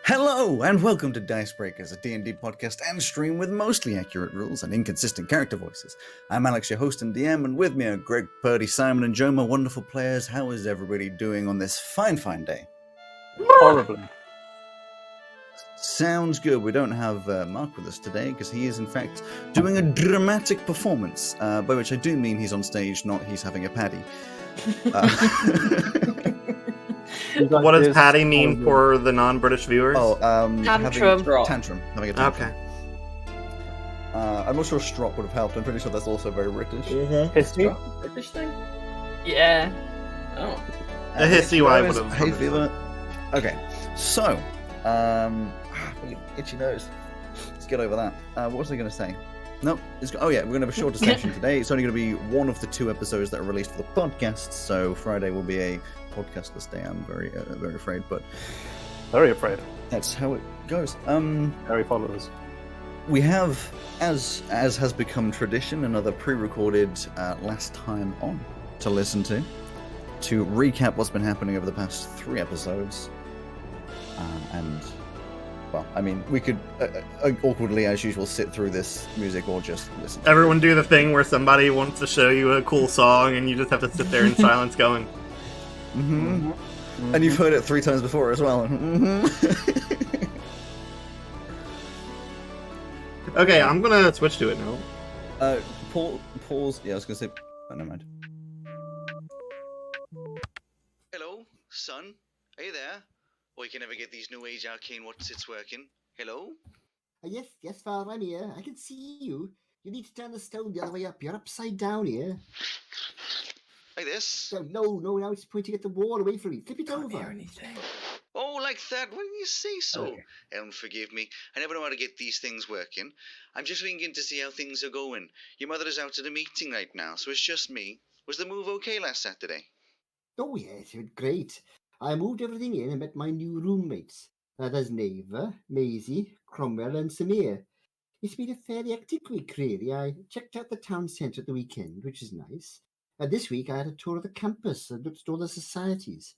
Hello and welcome to Dicebreakers, a D&D podcast and stream with mostly accurate rules and inconsistent character voices. I'm Alex, your host and DM, and with me are Greg, Purdy, Simon, and Joe, my wonderful players. How is everybody doing on this fine day? Horribly. Sounds good. We don't have Mark with us today because he is in fact doing a dramatic performance, by which I do mean he's on stage, not he's having a paddy. What does Patty mean for the non-British viewers? Tantrum. Having a tantrum. Okay. I'm not sure strop would have helped. I'm pretty sure that's also very British. History? British thing? Yeah. Oh. A hissy Y would have. Hay fever. Okay, so, itchy nose. Let's get over that. What was I going to say? Nope. We're going to have a shorter session today. It's only going to be one of the two episodes that are released for the podcast. So Friday will be a podcastless day. I'm very afraid, but Very afraid. that's how it goes. Very followers. We have, as has become tradition, another pre-recorded last time on to listen to recap what's been happening over the past 3 episodes. We could awkwardly, as usual, sit through this music or just listen. Everyone do the thing where somebody wants to show you a cool song and you just have to sit there in silence going, Mm-hmm. Mm-hmm. And you've heard it 3 times before as well. Mm-hmm. Okay, I'm gonna switch to it now. Pause. Yeah, I was gonna say. Oh, never mind. Hello, son. Are you there? Or you can never get these new age arcane what's working. Hello? Yes, Father, I'm here. I can see you. You need to turn the stone the other way up. You're upside down here. Like this? So, no, now it's pointing at the wall away from me. Flip it over. Anything. Oh, like that? When you say so. Okay. Elm, forgive me. I never know how to get these things working. I'm just ringing to see how things are going. Your mother is out at a meeting right now, so it's just me. Was the move okay last Saturday? Oh, yes, it went great. I moved everything in and met my new roommates. There's Neva, Maisie, Cromwell, and Samir. It's been a fairly hectic week, really. I checked out the town centre at the weekend, which is nice. This week I had a tour of the campus and looked at all the societies.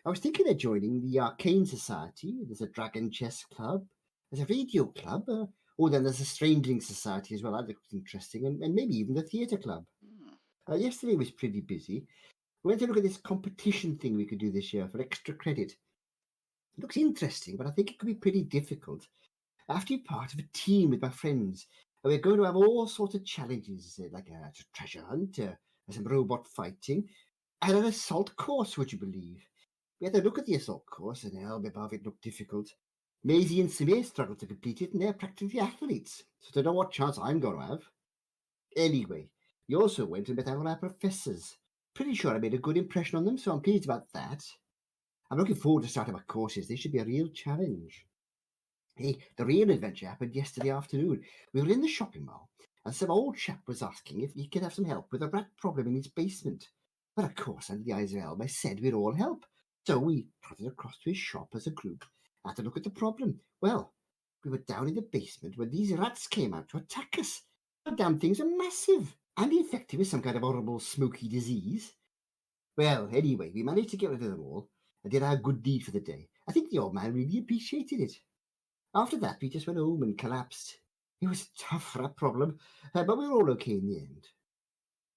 I was thinking of joining the Arcane Society. There's a Dragon Chess Club. There's a Radio Club. Then there's a Strangling Society as well. That looks interesting. And maybe even the Theatre Club. Yesterday was pretty busy. We went to look at this competition thing we could do this year for extra credit. It looks interesting, but I think it could be pretty difficult. I have to be part of a team with my friends. We're going to have all sorts of challenges, like a treasure hunt, some robot fighting, and an assault course, would you believe? We had a look at the assault course, and help above it looked difficult. Maisie and Samir struggled to complete it, and they're practically athletes, so I don't know what chance I'm going to have. Anyway, we also went and met all our professors. Pretty sure I made a good impression on them, so I'm pleased about that. I'm looking forward to starting my courses. They should be a real challenge. Hey, the real adventure happened yesterday afternoon. We were in the shopping mall, and some old chap was asking if he could have some help with a rat problem in his basement. Well, of course, under the eyes of Elm, I said we'd all help. So we trotted across to his shop as a group, had to look at the problem. Well, we were down in the basement when these rats came out to attack us. The damn things are massive and infected with some kind of horrible smoky disease. Well, anyway, we managed to get rid of them all and did our good deed for the day. I think the old man really appreciated it. After that, we just went home and collapsed. It was a tough rat problem, but we were all okay in the end.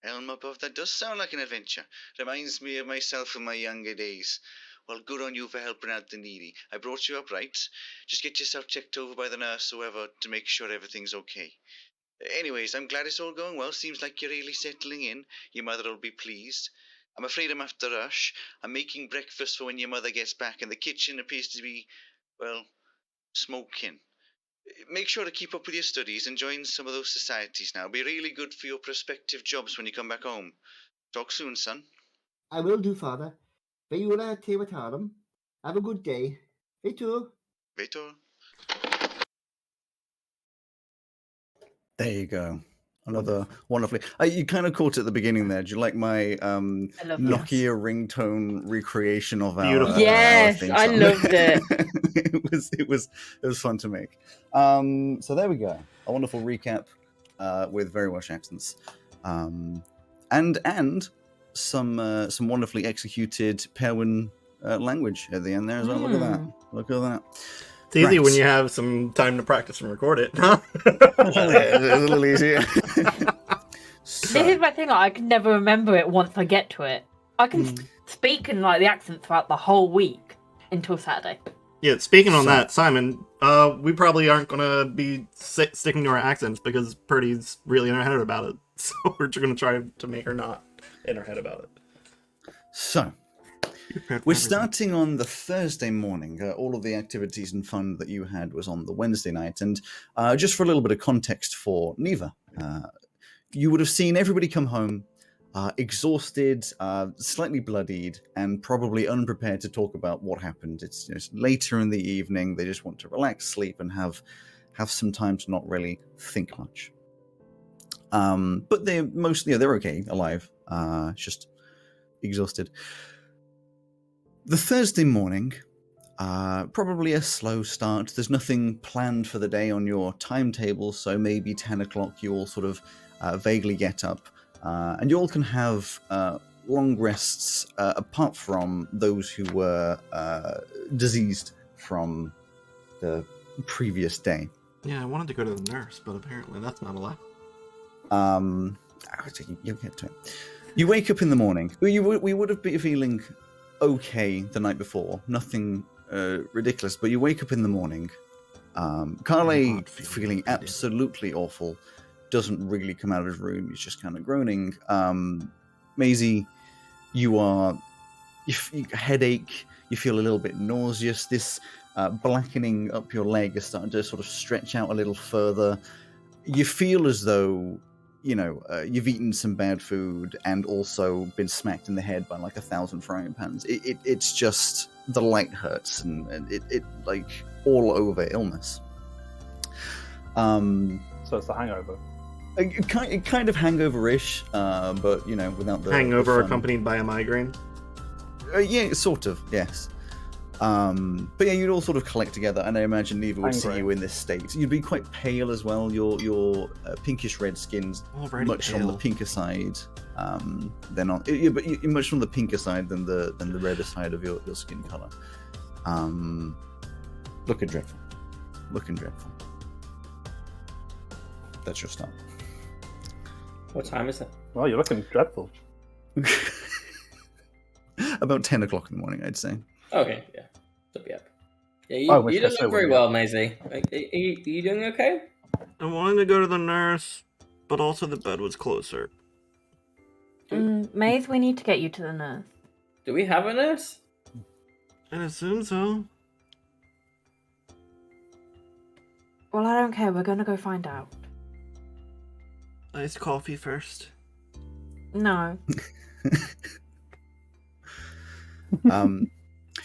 Elm above, that does sound like an adventure. Reminds me of myself in my younger days. Well, good on you for helping out the needy. I brought you up right. Just get yourself checked over by the nurse or whoever to make sure everything's okay. Anyways, I'm glad it's all going well. Seems like you're really settling in. Your mother will be pleased. I'm afraid I'm after rush. I'm making breakfast for when your mother gets back, and the kitchen appears to be, well, smoking. Make sure to keep up with your studies and join some of those societies now. It'll be really good for your prospective jobs when you come back home. Talk soon, son. I will do, Father. Veiula te wataram. Have a good day. Veto. Veto. There you go. Another wonderfully. You kind of caught it at the beginning there. Do you like my Nokia ringtone recreation of our? Beautiful. Yes, our I loved it. it was fun to make. So there we go. A wonderful recap with very Welsh accents, and some wonderfully executed Perwyn language at the end there as well. Look at that. It's easy when Right. you have some time to practice and record it, huh? It's a little easier. This is So, my thing. Like, I can never remember it once I get to it. I can speak in like the accent throughout the whole week until Saturday. Yeah, speaking on So- that, Simon, we probably aren't going to be sticking to our accents because Purdy's really in her head about it. So we're just going to try to make her not in her head about it. so we're starting on the Thursday morning. All of the activities and fun that you had was on the Wednesday night. And just for a little bit of context for Neva, you would have seen everybody come home exhausted, slightly bloodied, and probably unprepared to talk about what happened. It's later in the evening. They just want to relax, sleep, and have some time to not really think much. But they're mostly they're okay, alive, just exhausted. The Thursday morning, probably a slow start. There's nothing planned for the day on your timetable, so maybe 10 o'clock you all sort of vaguely get up, and you all can have long rests, apart from those who were diseased from the previous day. Yeah, I wanted to go to the nurse, but apparently that's not allowed. You'll get to it. You wake up in the morning. We would have been feeling okay the night before. Nothing ridiculous, but you wake up in the morning. Carly, not feeling feeling okay, dude. absolutely awful, doesn't really come out of his room. He's just kind of groaning. Maisie, you headache. You feel a little bit nauseous. This blackening up your leg is starting to sort of stretch out a little further. You feel as though you've eaten some bad food and also been smacked in the head by like 1,000 frying pans. It's just the light hurts and it like all over illness. So it's the hangover. Kind of hangover-ish, but without the Hangover the fun. accompanied by a migraine. Yeah, sort of, yes. But yeah, you'd all sort of collect together, and I imagine Neva would see Angry. you in this state. You'd be quite pale as well. Your pinkish red skin's Already much on the pale. pinker side. They're not, yeah, but you're much on the pinker side than the redder side of your skin color. Looking dreadful. Looking dreadful. That's your start. What time is it? Well, you're looking dreadful. About 10 o'clock in the morning, I'd say. Okay, yeah. It'll be up. Yeah, Oh, which you don't I look said very when- well, Maisie. Are you doing okay? I wanted to go to the nurse, but also the bed was closer. Maze, we need to get you to the nurse. Do we have a nurse? I assume so. Well, I don't care. We're gonna go find out. Iced coffee first. No.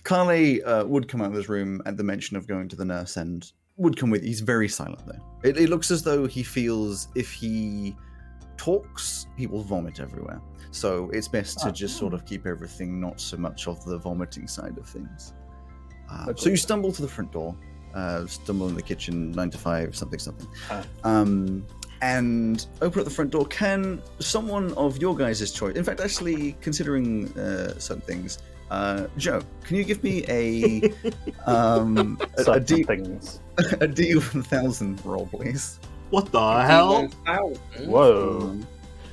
Carly would come out of his room at the mention of going to the nurse and would come with. He's very silent though. It looks as though he feels if he talks, he will vomit everywhere. So it's best to just sort of keep everything not so much of the vomiting side of things. So you stumble to the front door, stumble in the kitchen, 9 to 5, something. And open up the front door. Can someone of your guys' choice, in fact, actually considering some things, Joe, can you give me a Things. a D1000 roll, please? What the hell? D1000? Whoa.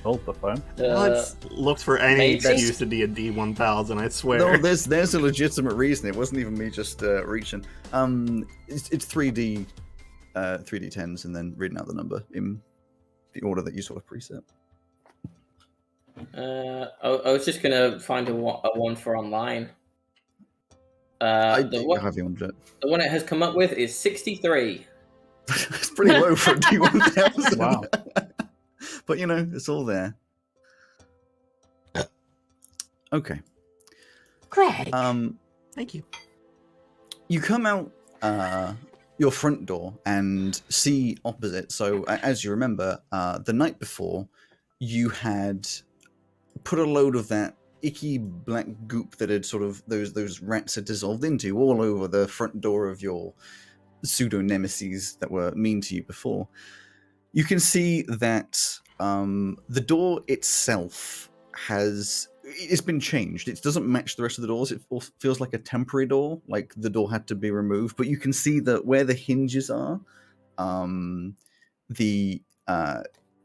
Hold the phone. Let's look for any Maisie? excuse to be a D1000, I swear. No, there's a legitimate reason. It wasn't even me just reaching. It's 3D 3D10s and then reading out the number in the order that you sort of preset. I was just gonna find a one for online. I The one have you on it. it has come up with is 63. It's pretty low for a D1000. Wow. But it's all there. Okay. Greg. Thank you. You come out your front door and see opposite. So as you remember, the night before, you had put a load of that icky black goop that had sort of those rats had dissolved into all over the front door of your pseudo nemesis that were mean to you before. You can see that the door itself has it's been changed. It doesn't match the rest of the doors. It feels like a temporary door, like the door had to be removed. But you can see that where the hinges are,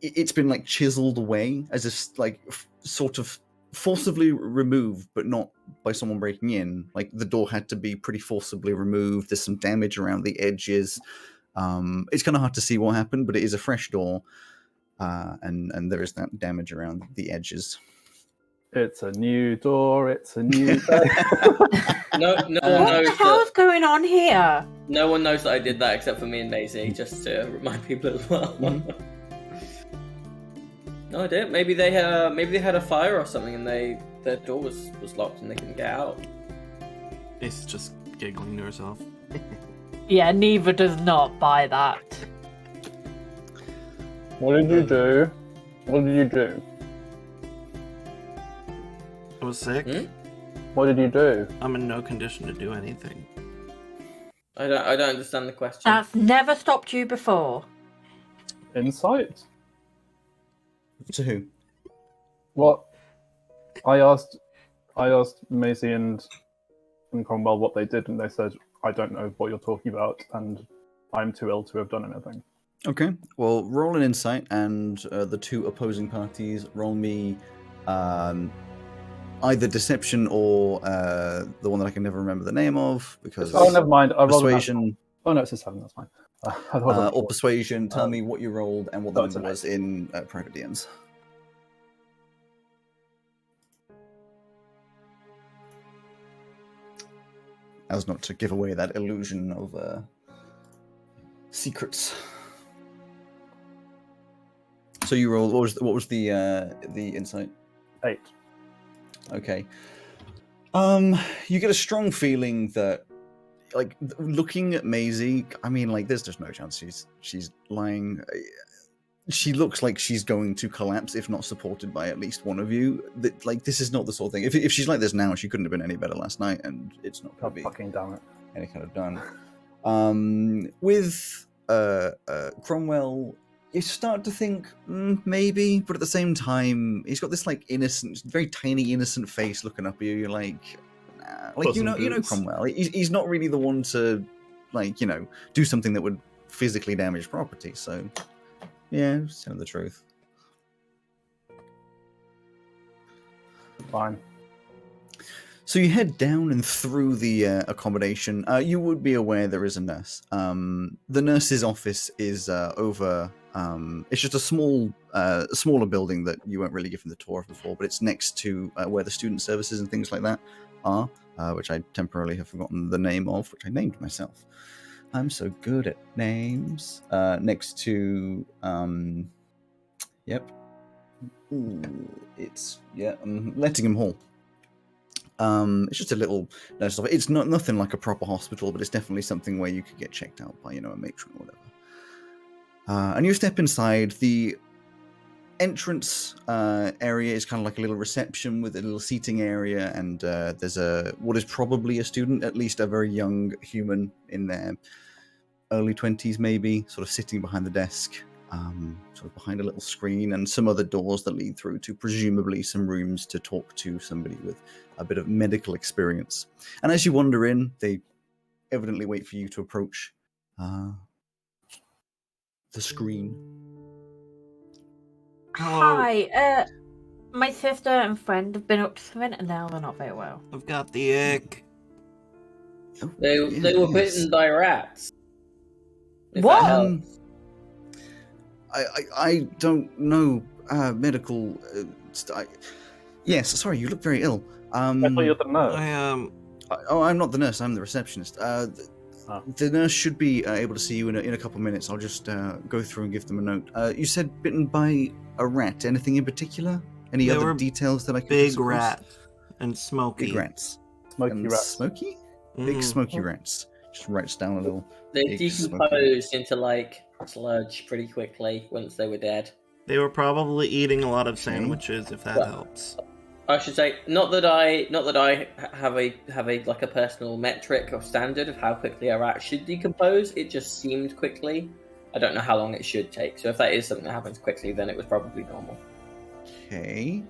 it's been like chiseled away as if like sort of forcibly removed, but not by someone breaking in. Like the door had to be pretty forcibly removed. There's some damage around the edges. It's kind of hard to see what happened, but it is a fresh door, and there is that damage around the edges. It's a new door. It's a new day. No one What knows the hell's that. going on here? No one knows that I did that except for me and Maisie, just to remind people as well. No, I didn't. Maybe they had a fire or something, and their door was locked and they couldn't get out. It's just giggling to herself. Yeah, Neva does not buy that. What did you do? What did you do? I was sick. What did you do? I'm in no condition to do anything. I don't understand the question. That's never stopped you before. Insight? To who? What? I asked Maisie and Cromwell what they did, and they said, I don't know what you're talking about, and I'm too ill to have done anything. Okay, well, roll an insight, and the two opposing parties roll me either deception or the one that I can never remember the name of, because Oh, never mind. I rolled persuasion. Oh no, it's a 7. That's fine. Or persuasion. Tell me what you rolled and what the it's number an was in private DMs. As not to give away that illusion of secrets. So you rolled. What was the insight? 8. Okay. You get a strong feeling that, like, looking at Maisie, I mean, like, there's just no chance she's lying. She looks like she's going to collapse if not supported by at least one of you. That, like, this is not the sort of thing. If she's like this now, she couldn't have been any better last night, and it's not going God to be fucking damn it. any kind of done. With Cromwell, you start to think maybe, but at the same time, he's got this like innocent, very tiny, innocent face looking up at you. You're like, nah. Like Puss you in know Boots. Cromwell. He's not really the one to, like, do something that would physically damage property. So, yeah, just tell the truth. Fine. So you head down and through the accommodation. You would be aware there is a nurse. The nurse's office is over. It's just a smaller building that you weren't really given the tour of before, but it's next to where the student services and things like that are, which I temporarily have forgotten the name of, which I named myself. I'm so good at names. Next to, it's Lettingham Hall. It's just a little nurse office. It's nothing like a proper hospital, but it's definitely something where you could get checked out by, a matron or whatever. And you step inside. The entrance area is kind of like a little reception with a little seating area, and there's what is probably a student, at least a very young human in their early 20s maybe, sort of sitting behind the desk, sort of behind a little screen, and some other doors that lead through to presumably some rooms to talk to somebody with a bit of medical experience. And as you wander in, they evidently wait for you to approach the screen. Hello. Hi, my sister and friend have been up to something and now they're not very well. I've got the ick. Oh, They were yes. bitten by rats. If What? that helps. I don't know medical. Yes, sorry, you look very ill. I thought you were the nurse. I'm not the nurse. I'm the receptionist. The nurse should be able to see you in a couple of minutes. I'll just go through and give them a note. You said bitten by a rat. Anything in particular? Any They other were details that I can Big disclose? rat and smoky. Big rats. Smoky And rat. Smoky? Mhm. Big smoky rats. Just writes down a little. They big smoky decomposed into like sludge pretty quickly once they were dead. They were probably eating a lot of sandwiches, if that Well, helps. I should say, not that I have a like a personal metric or standard of how quickly a rat should decompose. It just seemed quickly. I don't know how long it should take. So if that is something that happens quickly, then it was probably normal. Okay.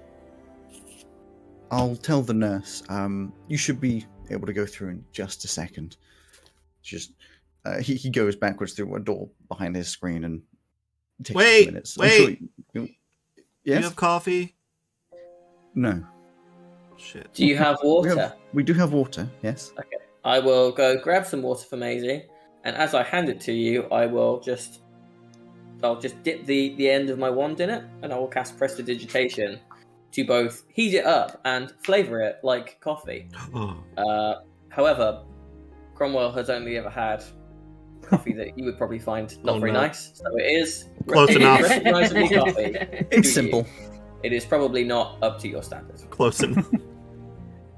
I'll tell the nurse. You should be able to go through in just a second. Just he goes backwards through a door behind his screen and it takes a few minutes. I'm sure Do yes? you have coffee? No. Shit. Do you have water? We do have water, yes. Okay. I will go grab some water for Maisie, and as I hand it to you, I'll just dip the end of my wand in it, and I will cast Prestidigitation to both heat it up and flavour it like coffee. Oh. However, Cromwell has only ever had coffee that you would probably find not very nice, so it is Close enough. recognisably coffee. It's to simple. you. It is probably not up to your standards. Close enough.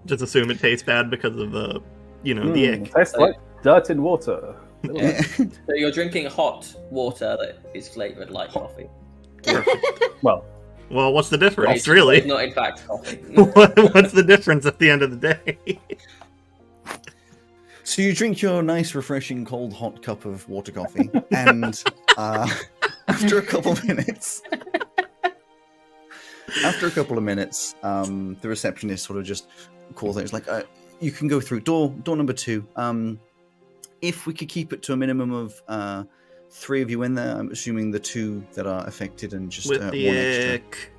Just assume it tastes bad because of the, the ick. Tastes like dirt in water. Yeah. So you're drinking hot water that is flavoured like coffee. Well, what's the difference, It's really? not in fact coffee. What's the difference at the end of the day? So you drink your nice, refreshing, cold, hot cup of water coffee, and after a couple of minutes, the receptionist sort of just calls out. It's like, you can go through door number 2. If we could keep it to a minimum of 3 of you in there, I'm assuming the 2 that are affected and just With one the extra. ick.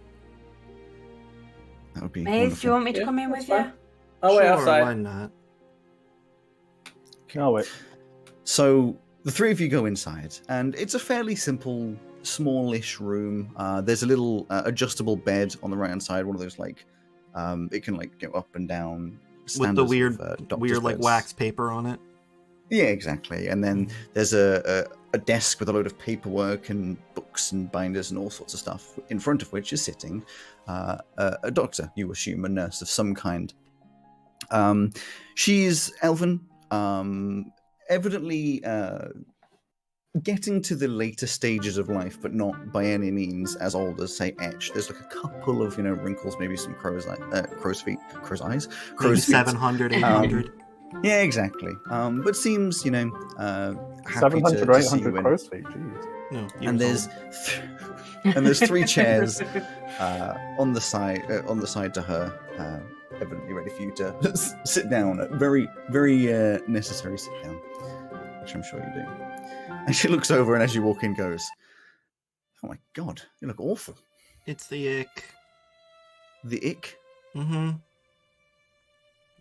That would be Maze, do you wonderful. want me to Yeah, come in that's with you? fine. Oh, wait, Sure, outside. why not? oh wait. So the 3 of you go inside, and it's a fairly simple, smallish room. There's a little adjustable bed on the right hand side, one of those it can go up and down. With the standards weird, of, doctor's weird beds. wax paper on it. Yeah, exactly. And then there's a desk with a load of paperwork and books and binders and all sorts of stuff, in front of which is sitting a doctor, you assume, a nurse of some kind. She's elven, evidently getting to the later stages of life, but not by any means as old as, say, Etch. There's a couple of, wrinkles, maybe some crow's feet. Maybe 700, 800. Yeah, exactly. But seems, happy 700 to or see 800 you in. crow's feet, jeez. No, And years there's 3 chairs on the side to her, evidently ready for you to sit down. A very, very necessary sit down, which I'm sure you do. And she looks over, and as you walk in, goes, "Oh my god, you look awful." It's the ick. The ick. Mm-hmm.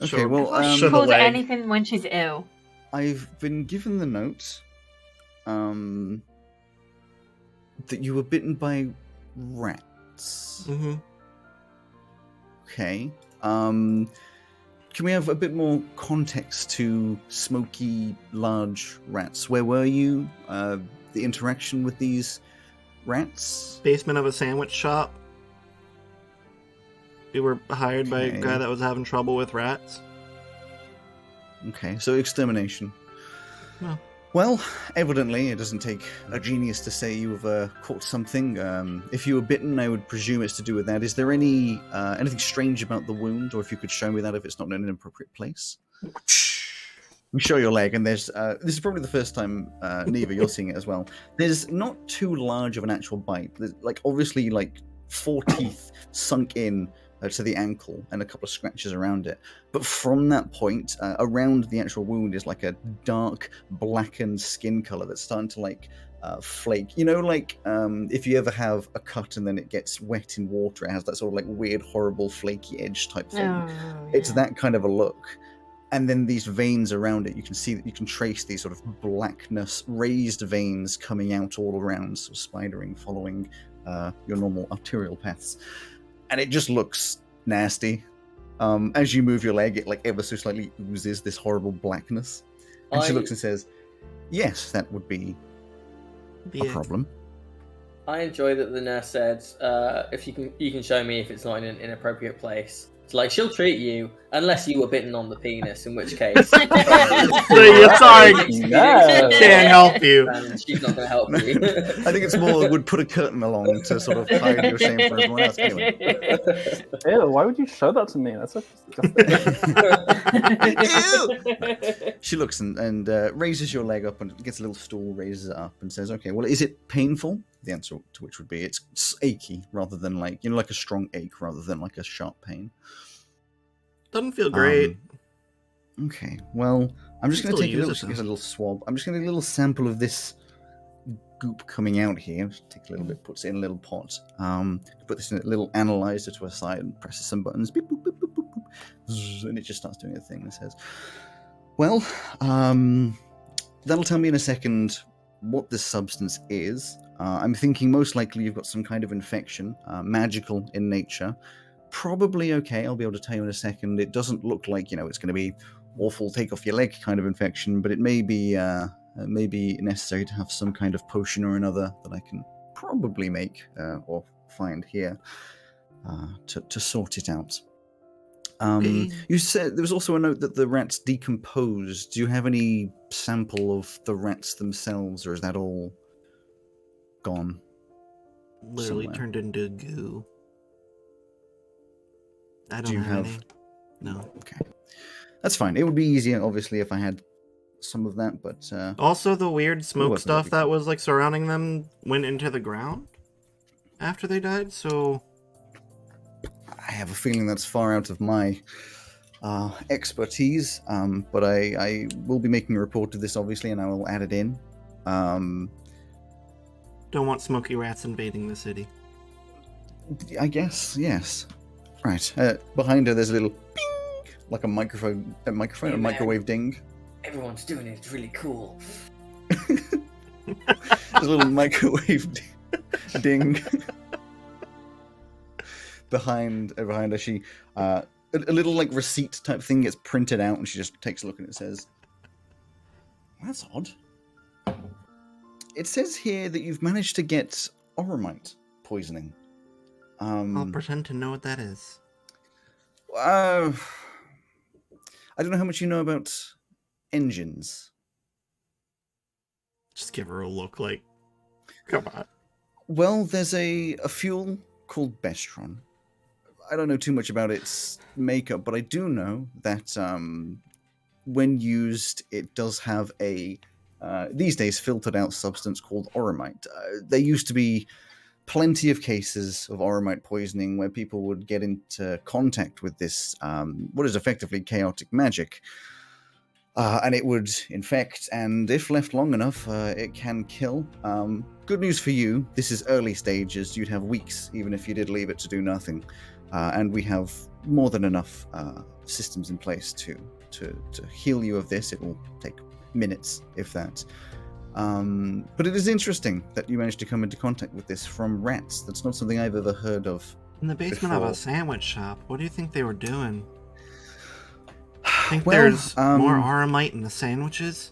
Okay, Sure. well, She Should calls it leg. anything when she's ill. I've been given the note that you were bitten by rats. Mm-hmm. Okay. Can we have a bit more context to smoky, large rats? Where were you? The interaction with these rats? Basement of a sandwich shop. We were hired by a Okay. guy that was having trouble with rats. Okay, so extermination. No. Well, evidently, it doesn't take a genius to say you've caught something. If you were bitten, I would presume it's to do with that. Is there anything strange about the wound, or if you could show me that if it's not in an inappropriate place? We show your leg, and there's this is probably the first time, Neva, you're seeing it as well. There's not too large of an actual bite. There's, obviously 4 teeth sunk in to the ankle and a couple of scratches around it. But from that point, around the actual wound is a dark blackened skin color that's starting to flake. If you ever have a cut and then it gets wet in water, it has that sort of weird, horrible, flaky edge type thing. Oh, It's yeah. that kind of a look. And then these veins around it, you can see that you can trace these sort of blackness, raised veins coming out all around, sort of spidering, following your normal arterial paths. And it just looks nasty. As you move your leg, it ever so slightly oozes this horrible blackness. And she looks and says, "Yes, that would be The a ick. problem." I enjoy that the nurse said, "If you can show me if it's not in an inappropriate place." It's she'll treat you unless you were bitten on the penis, in which case. So you're sorry, No. can't help you. And she's not going to help No. you. I think it's more would put a curtain along to sort of hide your shame for everyone else. Anyway. Ew, why would you show that to me? That's so disgusting. She looks and raises your leg up and gets a little stool, raises it up and says, "Okay, well, is it painful?" The answer to which would be it's achy rather than like a strong ache rather than a sharp pain. Doesn't feel great. Okay, well, I'm just You going to still take a use it, little swab. I'm just going to take a little sample of this goop coming out here. Just take a little bit, puts it in a little pot. Put this in a little analyzer to a side and presses some buttons. Beep, boop, boop, boop, boop, boop, zzz, and it just starts doing a thing that says, well, that'll tell me in a second what this substance is. I'm thinking most likely you've got some kind of infection, magical in nature. Probably okay, I'll be able to tell you in a second. It doesn't look like, it's going to be awful, take off your leg kind of infection, but it may be necessary to have some kind of potion or another that I can probably make or find here to sort it out. Okay. You said there was also a note that the rats decomposed. Do you have any sample of the rats themselves, or is that all gone? Literally somewhere? turned into goo. I Do don't you have have? any. No. Okay, that's fine. It would be easier, obviously, if I had some of that, but Also, the weird smoke work with stuff it. that was like surrounding them went into the ground after they died. So I have a feeling that's far out of my expertise. But I will be making a report of this, obviously, and I will add it in. don't want smoky rats invading the city. I guess, yes. Right. Behind her, there's a little ping, like a microphone, Hey, a man. microwave ding. Everyone's doing it. It's really cool. There's a little microwave ding behind her. She a little like receipt type thing gets printed out, and she just takes a look and it says, "That's odd." It says here that you've managed to get oromite poisoning. I'll pretend to know what that is. I don't know how much you know about engines. Just give her a look like, come on. Well, there's a fuel called Bestron. I don't know too much about its makeup, but I do know that when used, it does have a these days filtered out substance called oromite. There used to be plenty of cases of oromite poisoning where people would get into contact with this, what is effectively chaotic magic, and it would infect, and if left long enough, it can kill. Good news for you, this is early stages. You'd have weeks, even if you did leave it to do nothing. And we have more than enough systems in place to heal you of this. It will take minutes, if that. But it is interesting that you managed to come into contact with this from rats. That's not something I've ever heard of. In the basement of before. a sandwich shop. What do you think they were doing? Think Well, there's more oromite in the sandwiches?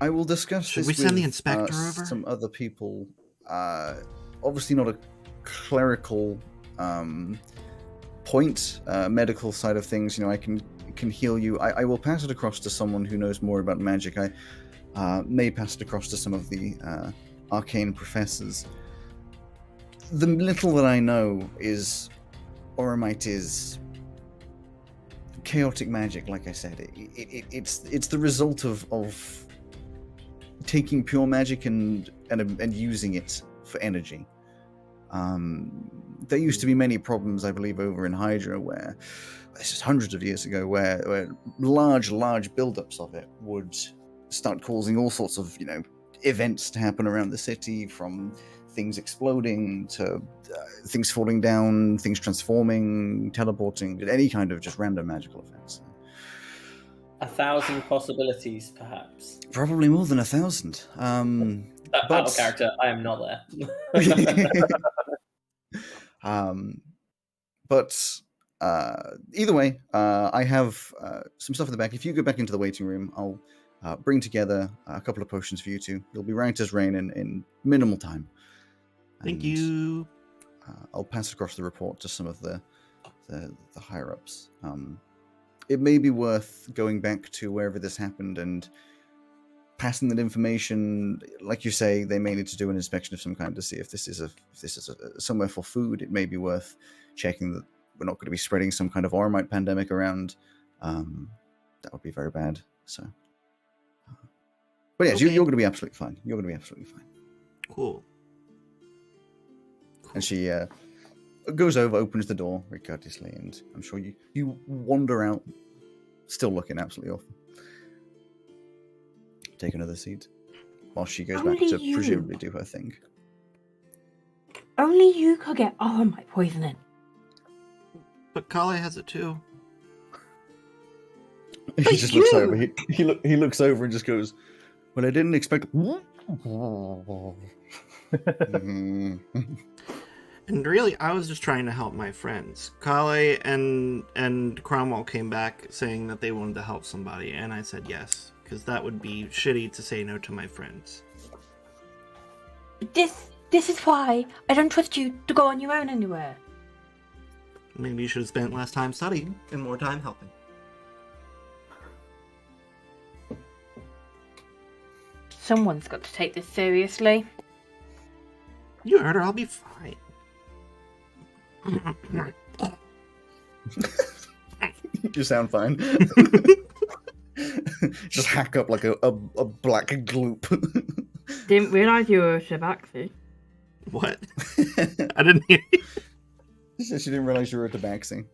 I will discuss Should this we send with the inspector over? some other people. Obviously not a clerical point, medical side of things. I can heal you. I will pass it across to someone who knows more about magic. I may pass it across to some of the arcane professors. The little that I know is oromite is chaotic magic. Like I said, it's the result of taking pure magic and using it for energy. There used to be many problems, I believe, over in Hydra, where this is hundreds of years ago, where large buildups of it would start causing all sorts of events to happen around the city, from things exploding to things falling down, things transforming, teleporting, any kind of just random magical effects. 1,000 possibilities, perhaps. Probably more than 1,000. Out But- of character, I am not there. But either way, I have some stuff in the back. If you go back into the waiting room, I'll bring together a couple of potions for you two. You'll be right as rain in minimal time. Thank And, you. I'll pass across the report to some of the higher ups. It may be worth going back to wherever this happened and passing that information. Like you say, they may need to do an inspection of some kind to see if this is somewhere for food. It may be worth checking that we're not going to be spreading some kind of oromite pandemic around. That would be very bad. So, but yes, Okay. you're going to be absolutely fine. You're going to be absolutely fine. Cool. And she goes over, opens the door very courteously, and I'm sure you wander out, still looking absolutely awful. Take another seat while she goes back Only to you. presumably do her thing. Only you could get my poisoning. But Kale has it too. He But just looks you- over. He looks over and just goes, "Well, I didn't expect." Mhm. And really, I was just trying to help my friends. Kale and Cromwell came back saying that they wanted to help somebody, and I said yes, because that would be shitty to say no to my friends. This is why I don't trust you to go on your own anywhere. Maybe you should have spent less time studying and more time helping. Someone's got to take this seriously. You heard her, I'll be fine. You sound fine. Just hack up like a black gloop. Didn't realise you were a Tabaxi. What? I didn't hear you. She said she didn't realize you were a tabaxi.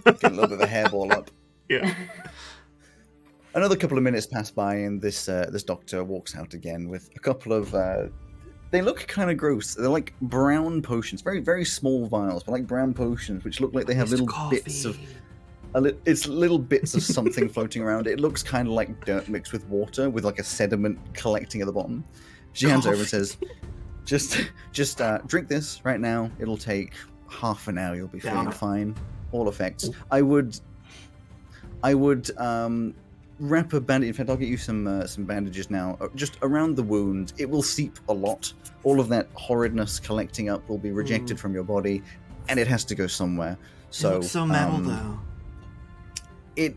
Get a little bit of a hairball up. Yeah. Another couple of minutes pass by, and this doctor walks out again with a couple of. They look kind of gross. They're like brown potions, very very small vials, but like brown potions, which look like they have It's little bits of. It's little bits of something floating around. It looks kind of like dirt mixed with water, with like a sediment collecting at the bottom. She hands over and says, "Just drink this right now. It'll take half an hour. You'll be feeling fine. All effects. I would wrap a bandage. In fact, I'll get you some bandages now, just around the wound. It will seep a lot. All of that horridness collecting up will be rejected from your body, and it has to go somewhere. So It looks so metal, though. It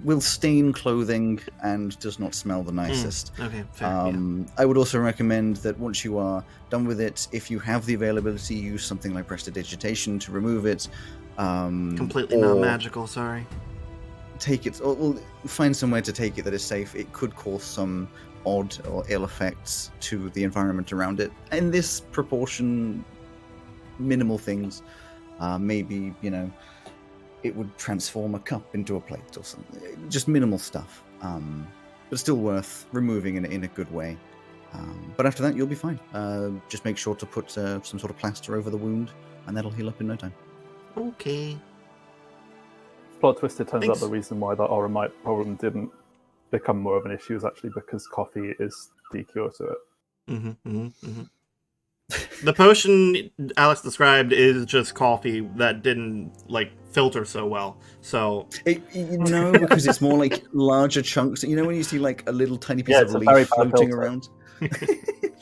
will stain clothing and does not smell the nicest. Okay, fair. I would also recommend that once you are done with it, if you have the availability, use something like prestidigitation to remove it. Completely or not magical, sorry. Take it, or find somewhere to take it that is safe. It could cause some odd or ill effects to the environment around it. In this proportion, minimal things. Maybe, it would transform a cup into a plate or something. Just minimal stuff. But still worth removing in a good way. But after that, you'll be fine. Just make sure to put some sort of plaster over the wound, and that'll heal up in no time. Okay. Plot twist, it turns Thanks. out the reason why that Oromite problem didn't become more of an issue is actually because coffee is the cure to it. The potion Alex described is just coffee that didn't filter so well. So Because it's more like larger chunks. You know when you see like a little tiny piece Yeah, of it's a very leaf bad floating filter. around?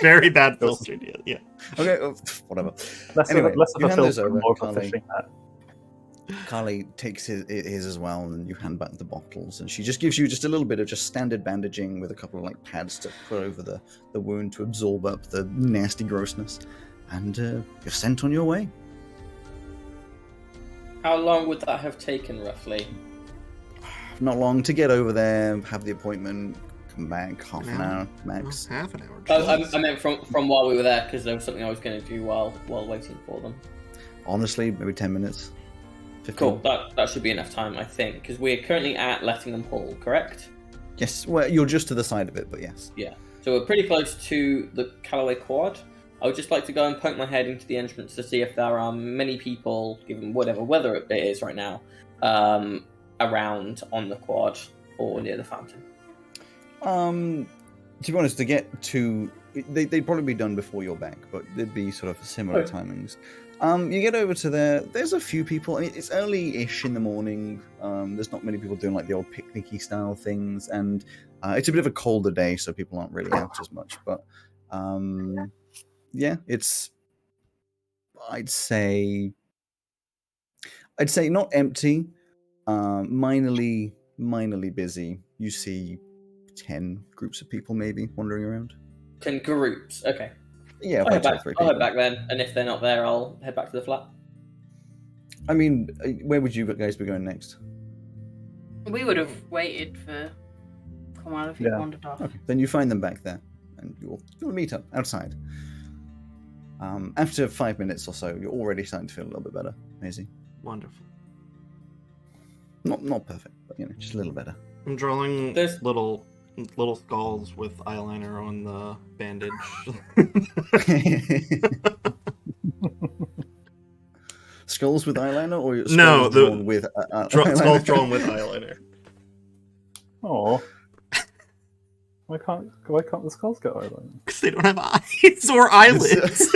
very bad filtered. Yeah. Okay, whatever. Less Anyway, of a you hand those filter, over, more of a Carly. fishing net. Carly takes his as well, and you hand back the bottles, and she just gives you just a little bit of just standard bandaging with a couple of pads to put over the wound to absorb up the nasty grossness, and you're sent on your way. How long would that have taken, roughly? Not long to get over there, have the appointment, come back, half an hour max. Half an hour. Oh, Jesus. I meant from while we were there, because there was something I was going to do while waiting for them. Honestly, maybe 10 minutes. 15. Cool, that should be enough time, I think, because we're currently at Lettingham Hall, correct? Yes, well, you're just to the side of it, but yes. Yeah. So we're pretty close to the Callaway Quad. I would just like to go and poke my head into the entrance to see if there are many people, given whatever weather it is right now, around on the quad or near the fountain. To be honest, to get to... They'd probably be done before you're back, but they'd be sort of similar timings. You get over to there. There's a few people. I mean, it's early-ish in the morning. There's not many people doing the old picnicky style things, and it's a bit of a colder day, so people aren't really out as much. But yeah, it's. I'd say not empty. Minorly busy. You see 10 groups of people maybe wandering around. 10 groups, okay. Yeah, I'll head about 2 or back, 3 I'll people. head back then, and if they're not there, I'll head back to the flat. I mean, where would you guys be going next? We would have waited for Kamal if he wandered off. Okay, then you find them back there, and you'll meet up outside. After 5 minutes or so, you're already starting to feel a little bit better, Maisie. Wonderful. Not perfect, but just a little better. I'm drawing There's- little skulls with eyeliner on the bandage. Skulls with eyeliner, or skulls No, drawn with eyeliner? Skulls drawn with eyeliner. Oh. Why can't the skulls get eyeliner? Because they don't have eyes or eyelids.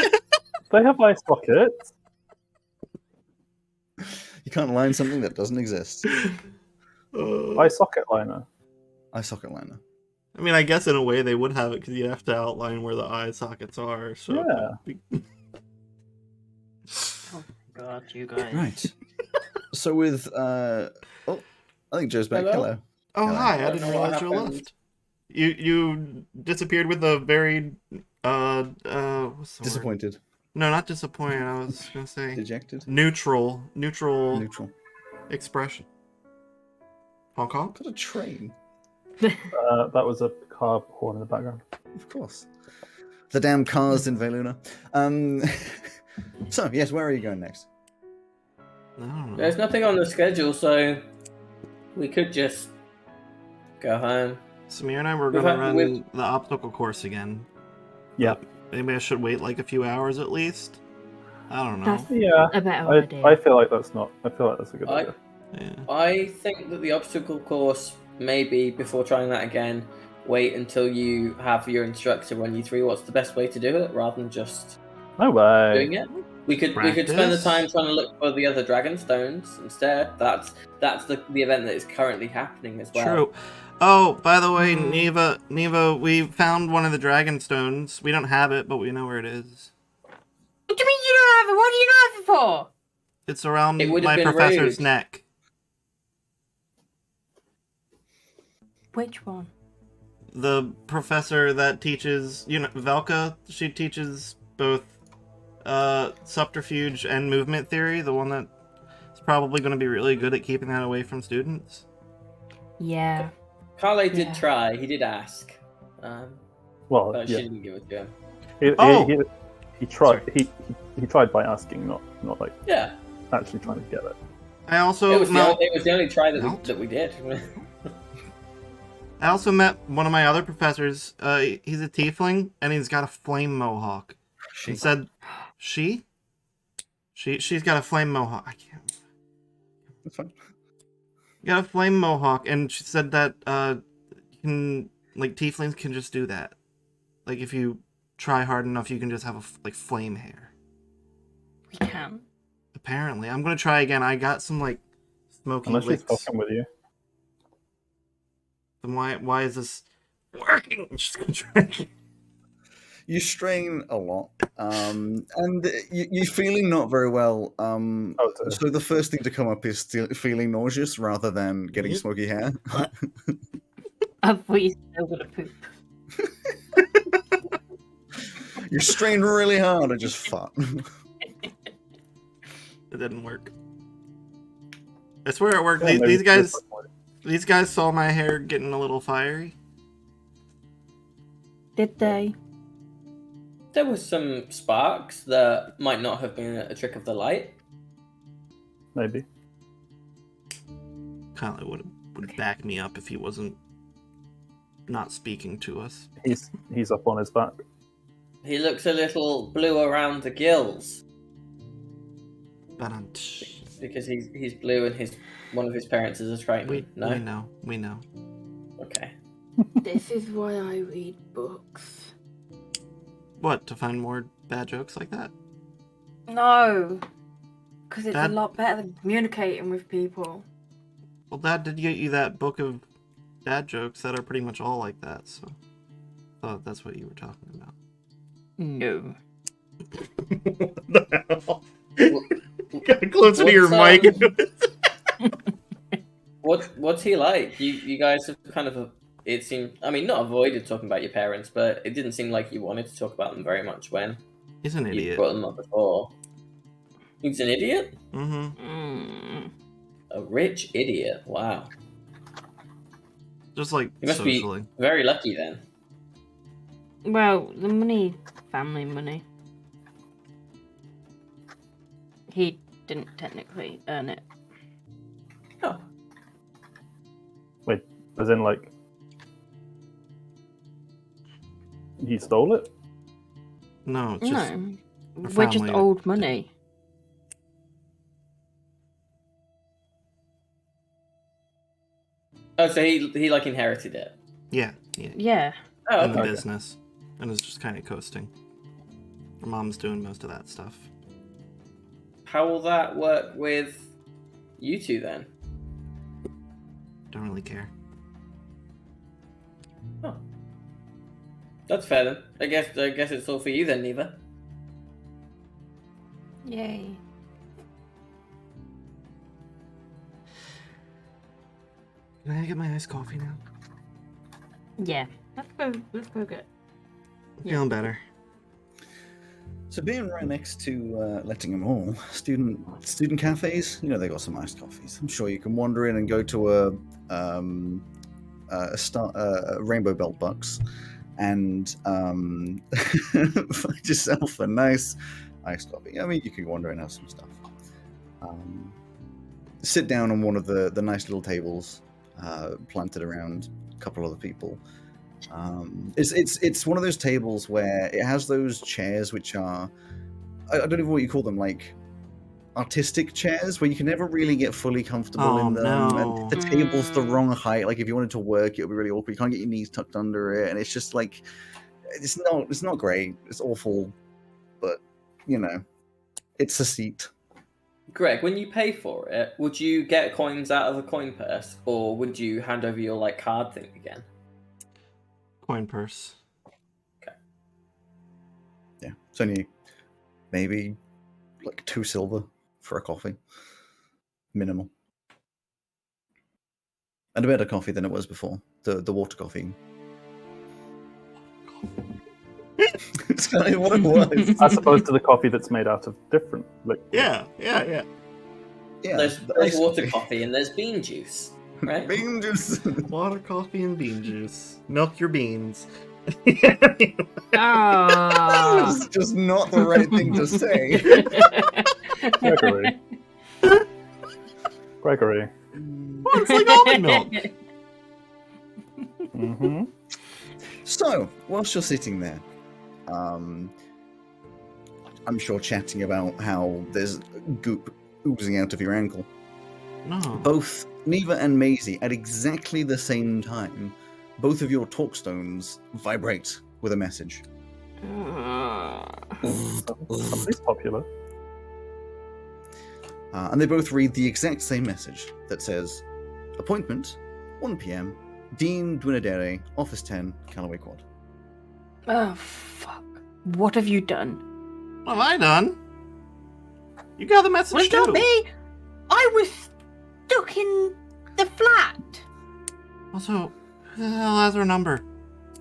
They have eye sockets. You can't line something that doesn't exist. Eye socket liner. Eye socket liner. I mean, I guess in a way they would have it because you have to outline where the eye sockets are. So Yeah. Oh God, you guys. Right. So with I think Joe's back. Hello. Oh, Hello. hi! I don't didn't know what realize you happened. left. You disappeared with a very what's the word? Disappointed. No, not disappointed. I was gonna say Dejected. neutral Neutral. expression. Hong Kong. Got a train. That was a car horn in the background. Of course. The damn cars in Veluna. So yes, where are you going next? I don't know. There's nothing on the schedule, so we could just go home. Samir and I were We've gonna had- run we've- the obstacle course again. Yeah. Maybe I should wait like a few hours at least. I don't know. That's Yeah. a better I idea. feel like that's not. I feel like that's a good idea. Yeah. I think that the obstacle course, maybe before trying that again, wait until you have your instructor run you through what's the best way to do it, rather than just No way. doing it. We could spend the Practice. time trying to look for the other dragon stones instead. That's the event that is currently happening as well. True. Oh, by the way, Neva, we found one of the dragon stones. We don't have it, but we know where it is. What do you mean you don't have it? What do you not have it for? It's around It would have my been professor's rude. neck. Which one? The professor that teaches, Velka, she teaches both subterfuge and movement theory, the one that is probably going to be really good at keeping that away from students. Yeah. Carly did Yeah. try. He did ask, Well, but she yeah. didn't give it to him. He tried. He tried by asking, not like Yeah, actually trying to get it. I also it was the only try Melt? that we did. I also met one of my other professors. He's a tiefling, and he's got a flame mohawk. She said, she's got a flame mohawk. I can't. That's fine. Got a flame mohawk, and she said that you can, like, tieflings can just do that. Like, if you try hard enough, you can just have flame hair. We can. Apparently, I'm gonna try again. I got some smoky Unless she's licks. fucking with you. Then why is this working? I'm just gonna try. You strain a lot, and you're feeling not very well. dear. So the first thing to come up is still feeling nauseous rather than getting Yep. smoky hair. I thought you still gonna poop. You strain really hard and just fart. It didn't work. I swear it worked. Yeah, maybe These guys, it's like- these guys saw my hair getting a little fiery. Did they? There was some sparks that might not have been a trick of the light. Maybe. Kind of would back me up if he wasn't not speaking to us. He's up on his back. He looks a little blue around the gills But because he's blue and one of his parents is a Triton. we No, know. okay. This is why I read books. What, to find more bad jokes like that? No. Because it's Dad- a lot better than communicating with people. Well, Dad did get you that book of dad jokes that are pretty much all like that, so I thought that's what you were talking about. No. What the hell? Get closer to your What's, mic. What's he like? You guys have kind of it seemed. I mean, not avoided talking about your parents, but it didn't seem like you wanted to talk about them very much when He's an you idiot. brought them up before. He's an idiot. Mm-hmm. A rich idiot. Wow. Just like He must socially. be very lucky then. Well, the money, family money. he didn't technically earn it. Oh, Wait, as in like he stole it? No, it's just No, a we're just family old did- money. oh, so he like inherited it. yeah, Yeah. Oh, in the okay. business, and is just kind of coasting. Her mom's doing most of that stuff. How will that work with you two then? Don't really care. Oh, that's fair then. I guess it's all for you then, Neva. Yay. Can I get my iced coffee now? Yeah. Let's go get. Yeah. Feeling better. So being right next to Lettingham Hall, student cafes, you know they got some iced coffees. I'm sure you can wander in and go to a Rainbow Belt Bucks and find yourself a nice iced coffee. I mean, you could wander in and have some stuff. Sit down on one of the nice little tables planted around a couple other people. It's one of those tables where it has those chairs which are, I don't know what you call them, like artistic chairs where you can never really get fully comfortable in them. No. And the table's the wrong height. Like if you wanted to work, it would be really awkward. You can't get your knees tucked under it, and it's just like it's not great. It's awful, but you know, it's a seat. Greg, when you pay for it, would you get coins out of a coin purse, or would you hand over your like card thing again? Coin purse. Yeah, it's only maybe like 2 silver for a coffee, minimal, and a better coffee than it was before. The water coffee. It's kind of what it was. As opposed to the coffee that's made out of different liquids. Yeah. Yeah, There's the there's iced water coffee and there's bean juice, right? Bean juice. Water, coffee, and bean juice. Milk your beans. Ah. It's just not the right thing to say. Gregory. Oh, it's like almond milk. Mm-hmm. So, whilst you're sitting there, I'm sure chatting about how there's goop oozing out of your ankle. No. Both Neva and Maisie, at exactly the same time, both of your talkstones vibrate with a message. Somebody's popular. And they both read the exact same message that says, appointment, 1 p.m., Dean Dwinadere, Office 10, Callaway Quad. Oh, fuck. What have you done? What have I done? You got the message Well, it's too. not me. I was stuck in the flat. Also, who the hell has our number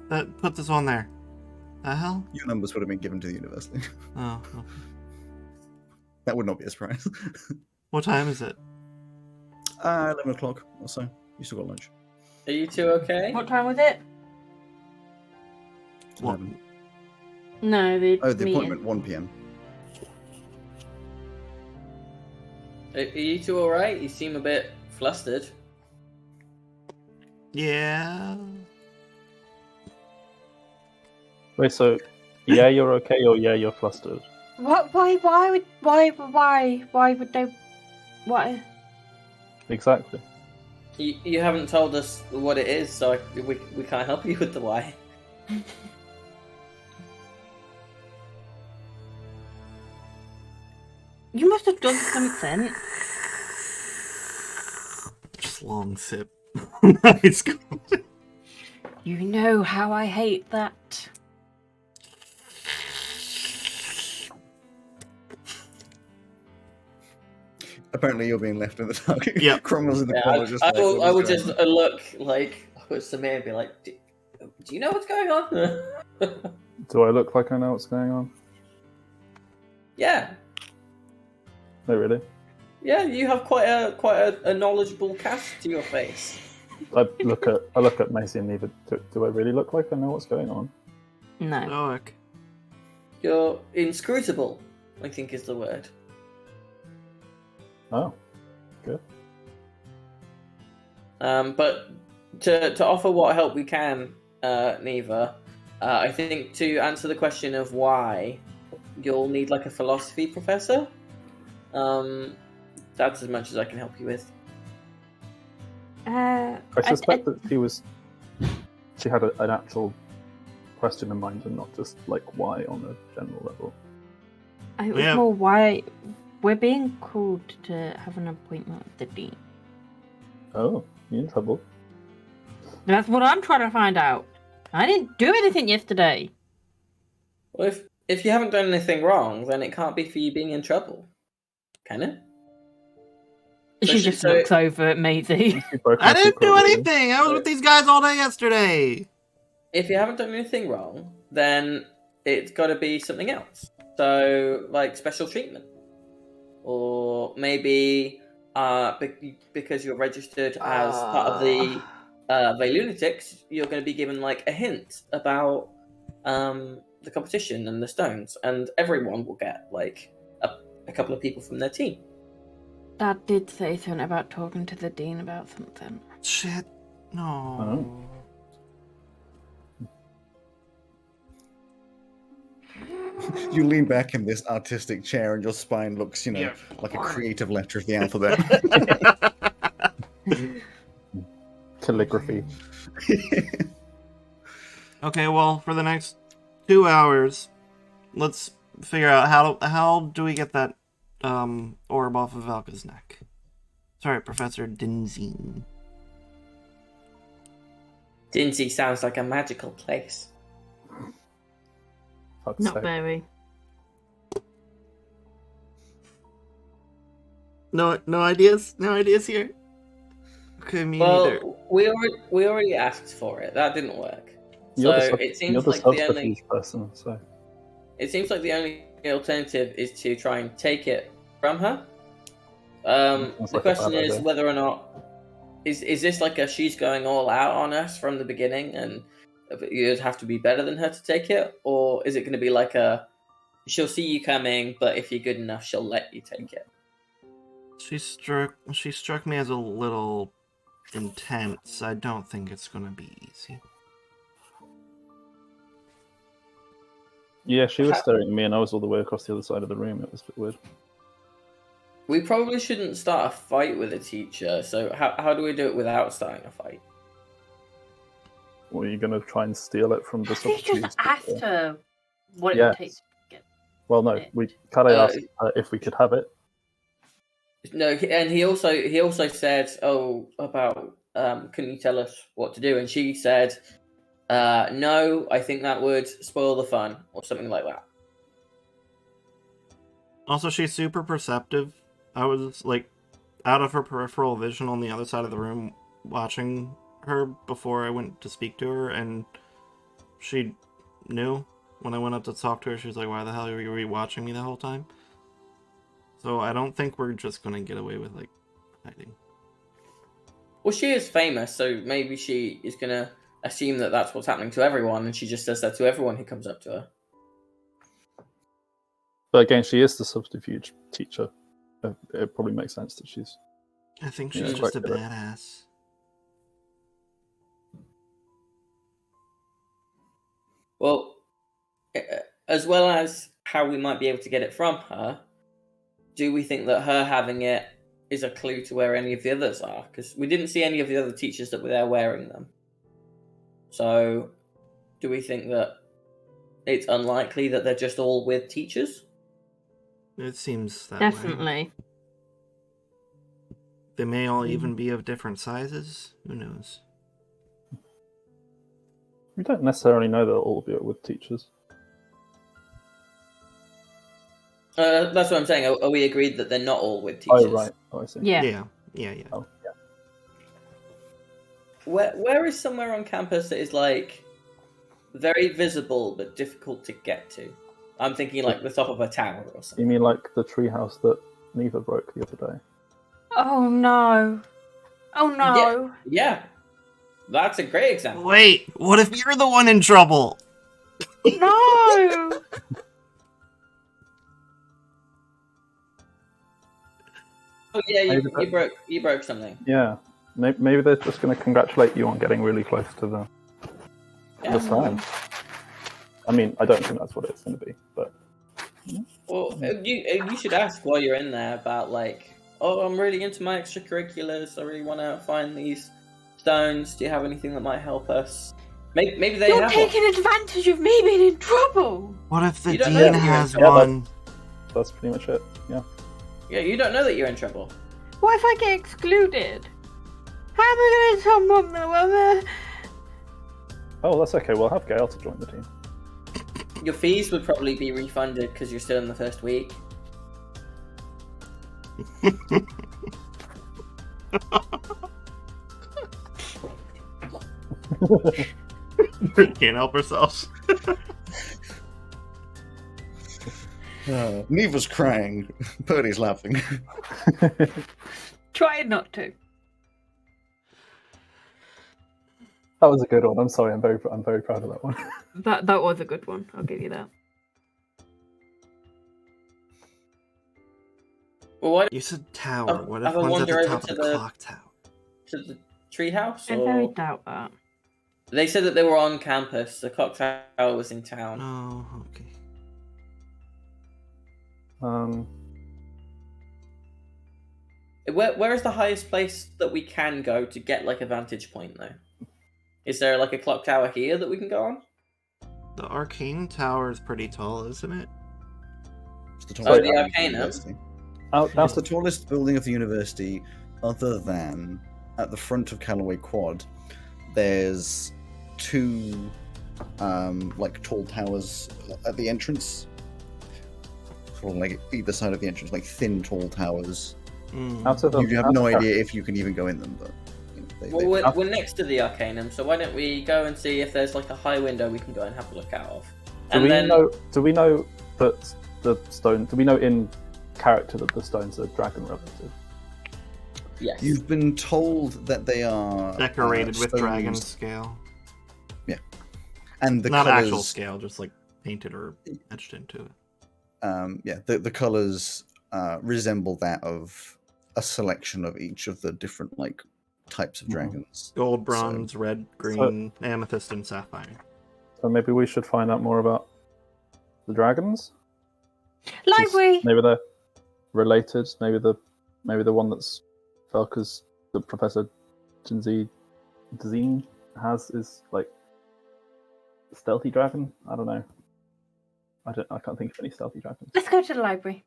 that put this on there? The hell? Your numbers would have been given to the university. Oh. Okay. That would not be a surprise. What time is it? 11 o'clock or so. You still got lunch. Are you two okay? What time was it? What? 11. No, the Oh, the meeting. appointment, 1 p.m. Are you two alright? You seem a bit flustered. Yeah. Wait, so yeah, you're okay, or yeah, you're flustered? What? Why would they? Why? Exactly. You haven't told us what it is, so we can't help you with the why. You must have done something. Just long sip. Nice. You know how I hate that. Apparently you're being left in the dark. Yeah. Cromwell's in the Yeah, corner just I like, will what is just going on? look like with Samir and be like, do you know what's going on? Do I look like I know what's going on? Yeah. No, really. Yeah, you have quite a knowledgeable cast to your face. I look at Macy and Neva. Do I really look like I know what's going on? No. Stoic. You're inscrutable, I think is the word. Oh, good. But to offer what help we can, Neva, I think to answer the question of why, you'll need like a philosophy professor. That's as much as I can help you with. I suspect that she had an actual question in mind and not just like why on a general level. It was more why we're being called to have an appointment with the dean. Oh, you in trouble? That's what I'm trying to find out. I didn't do anything yesterday. Well, if you haven't done anything wrong, then it can't be for you being in trouble, can it? She just looks over at Maisie. I didn't do anything. I was with these guys all day yesterday. If you haven't done anything wrong, then it's got to be something else. So, like special treatment, or maybe because you're registered as part of the Lunatics, you're going to be given like a hint about the competition and the stones, and everyone will get like a couple of people from their team. Dad did say something about talking to the dean about something. Shit. No. Oh. You lean back in this artistic chair and your spine looks, like a creative letter of the alphabet. Calligraphy. Okay, well, for the next 2 hours, let's figure out how do we get that orb off of Velka's neck. Sorry, Professor Dinzine. Dinzy sounds like a magical place. Not very. No ideas? No ideas here? Okay, me neither. We already asked for it. That didn't work. It seems like It seems like the only alternative is to try and take it from her. The question is whether or not is this like a she's going all out on us from the beginning, and you'd have to be better than her to take it, or is it going to be like a she'll see you coming, but if you're good enough, she'll let you take it? She struck me as a little intense. I don't think it's going to be easy. Yeah, she was staring at me, and I was all the way across the other side of the room. It was a bit weird. We probably shouldn't start a fight with a teacher, so how do we do it without starting a fight? Or are you going to try and steal it from the substitutes? Just asked her what it would take to get Well, no, Kale asked if we could have it. No, and he also said, about can you tell us what to do? And she said, no, I think that would spoil the fun, or something like that. Also, she's super perceptive. I was, like, out of her peripheral vision on the other side of the room watching her before I went to speak to her, and she knew when I went up to talk to her. She was like, why the hell were you watching me the whole time? So I don't think we're just going to get away with, like, hiding. Well, she is famous, so maybe she is going to assume that that's what's happening to everyone, and she just does that to everyone who comes up to her. But again, she is the subterfuge teacher. It probably makes sense that she's... I think she's just a badass. Well, as well as how we might be able to get it from her, do we think that her having it is a clue to where any of the others are? Because we didn't see any of the other teachers that were there wearing them. So, do we think that it's unlikely that they're just all with teachers? It seems that Definitely. way. They may all even be of different sizes. Who knows? We don't necessarily know they'll all be with teachers. That's what I'm saying. Are we agreed that they're not all with teachers? Oh, right. Oh, I see. Yeah. Oh, yeah. Where is somewhere on campus that is, like, very visible but difficult to get to? I'm thinking, like, the top of a tower or something. You mean like the treehouse that Neva broke the other day? Oh, no. Oh, no. Yeah. That's a great example. Wait, what if you're the one in trouble? No! yeah, Maybe you broke something. Yeah, maybe they're just going to congratulate you on getting really close to the Yeah. sign. I mean, I don't think that's what it's going to be, but Well, you should ask while you're in there about like, oh, I'm really into my extracurriculars. I really want to find these stones. Do you have anything that might help us? Maybe they You're have taking advantage of me being in trouble. What if the You don't dean know that you're has in trouble. one? that's pretty much it. Yeah. Yeah, you don't know that you're in trouble. What if I get excluded? How am I going to tell Mum that Oh, that's okay. We'll have Gail to join the team. Your fees would probably be refunded because you're still in the first week. Can't help ourselves. Neva's crying. Purdy's laughing. Try not to. That was a good one. I'm sorry. I'm very proud of that one. That was a good one. I'll give you that. Well, what You said tower. What if have a one's at wander the over top of to the the- clock tower? to the treehouse? I very Or doubt that. they said that they were on campus. The clock tower was in town. Oh, okay. Where is the highest place that we can go to get like a vantage point though? Is there like a clock tower here that we can go on? The arcane tower is pretty tall, isn't it? It's the Oh, tallest the building of Arcanum? university. That's That's the tallest building of the university, other than at the front of Callaway Quad. There's two like tall towers at the entrance, sort of like either side of the entrance, like thin tall towers. out of the. You have no idea if you can even go in them, but you know, Well, we're next to the Arcanum, so why don't we go and see if there's like a high window we can go and have a look out of? Do we know that the stone? Do we know in character that the stones are dragon relative? Yes. You've been told that they are Decorated with stones, dragon scale. and the Not colors, actual scale, just like painted or etched into it. the colors resemble that of a selection of each of the different like types of dragons. Gold, bronze, red, green, amethyst, and sapphire. So maybe we should find out more about the dragons. Library. Maybe they're related. Maybe the one that's Velka's, the Professor Jinzi Dzine has is like a stealthy dragon. I don't know. I can't think of any stealthy dragons. Let's go to the library.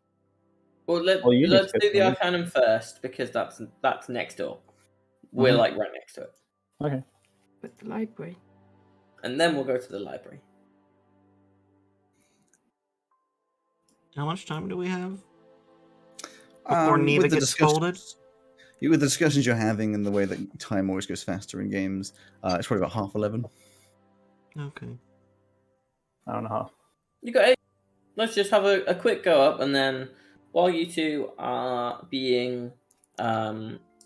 Well, you need let's to do get the some- Arcanum first because that's next door. We're Mhm. like right next to it, Okay. But the library. and then we'll go to the library. How much time do we have before Neva With the gets scolded? With the discussions you're having and the way that time always goes faster in games, it's probably about 11:30. Okay. I don't know. You got 8. Let's just have a quick go up, and then while you two are being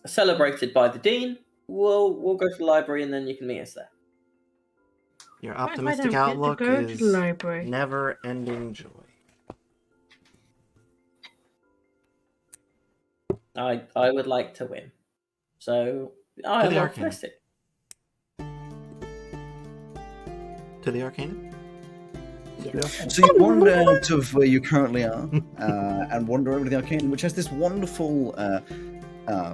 celebrated by the dean, we'll go to the library, and then you can meet us there. Your What if I optimistic don't outlook get to go to is the library? never-ending joy. I would like to win, so I'm the Arcanum. optimistic. To the Arcanum? So you wander out of where you currently are and wander over to the Arcanum, which has this wonderful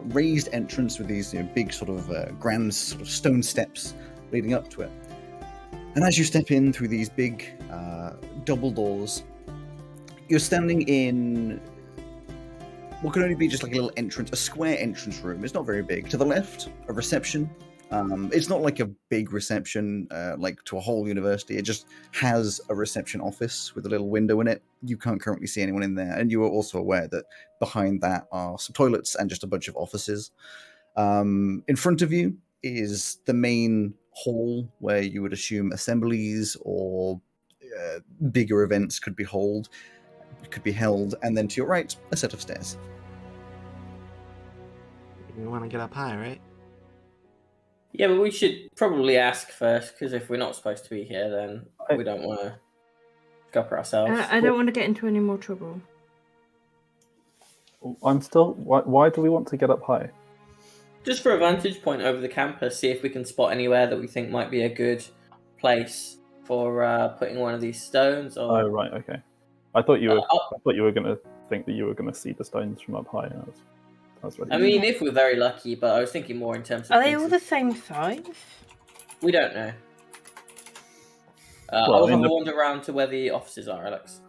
raised entrance with these big sort of grand sort of stone steps leading up to it. And as you step in through these big double doors, you're standing in what can only be just like a little entrance, a square entrance room. It's not very big. To the left, a reception. It's not like a big reception, like to a whole university. It just has a reception office with a little window in it. You can't currently see anyone in there. And you are also aware that behind that are some toilets and just a bunch of offices. In front of you is the main hall where you would assume assemblies or bigger events could be held. And then to your right, a set of stairs. We want to get up high, right? Yeah, but we should probably ask first, because if we're not supposed to be here, then we don't want to scupper ourselves. I don't want to get into any more trouble. I'm still. Why do we want to get up high? Just for a vantage point over the campus, see if we can spot anywhere that we think might be a good place for putting one of these stones. Or Oh right, okay. I thought you were. I'll- I thought you were gonna think that you were gonna see the stones from up high. I was ready. I mean, if we're very lucky, but I was thinking more in terms of. Are they all the same size? We don't know. Well, I'll I mean, have a the- wander around to where the offices are, Alex.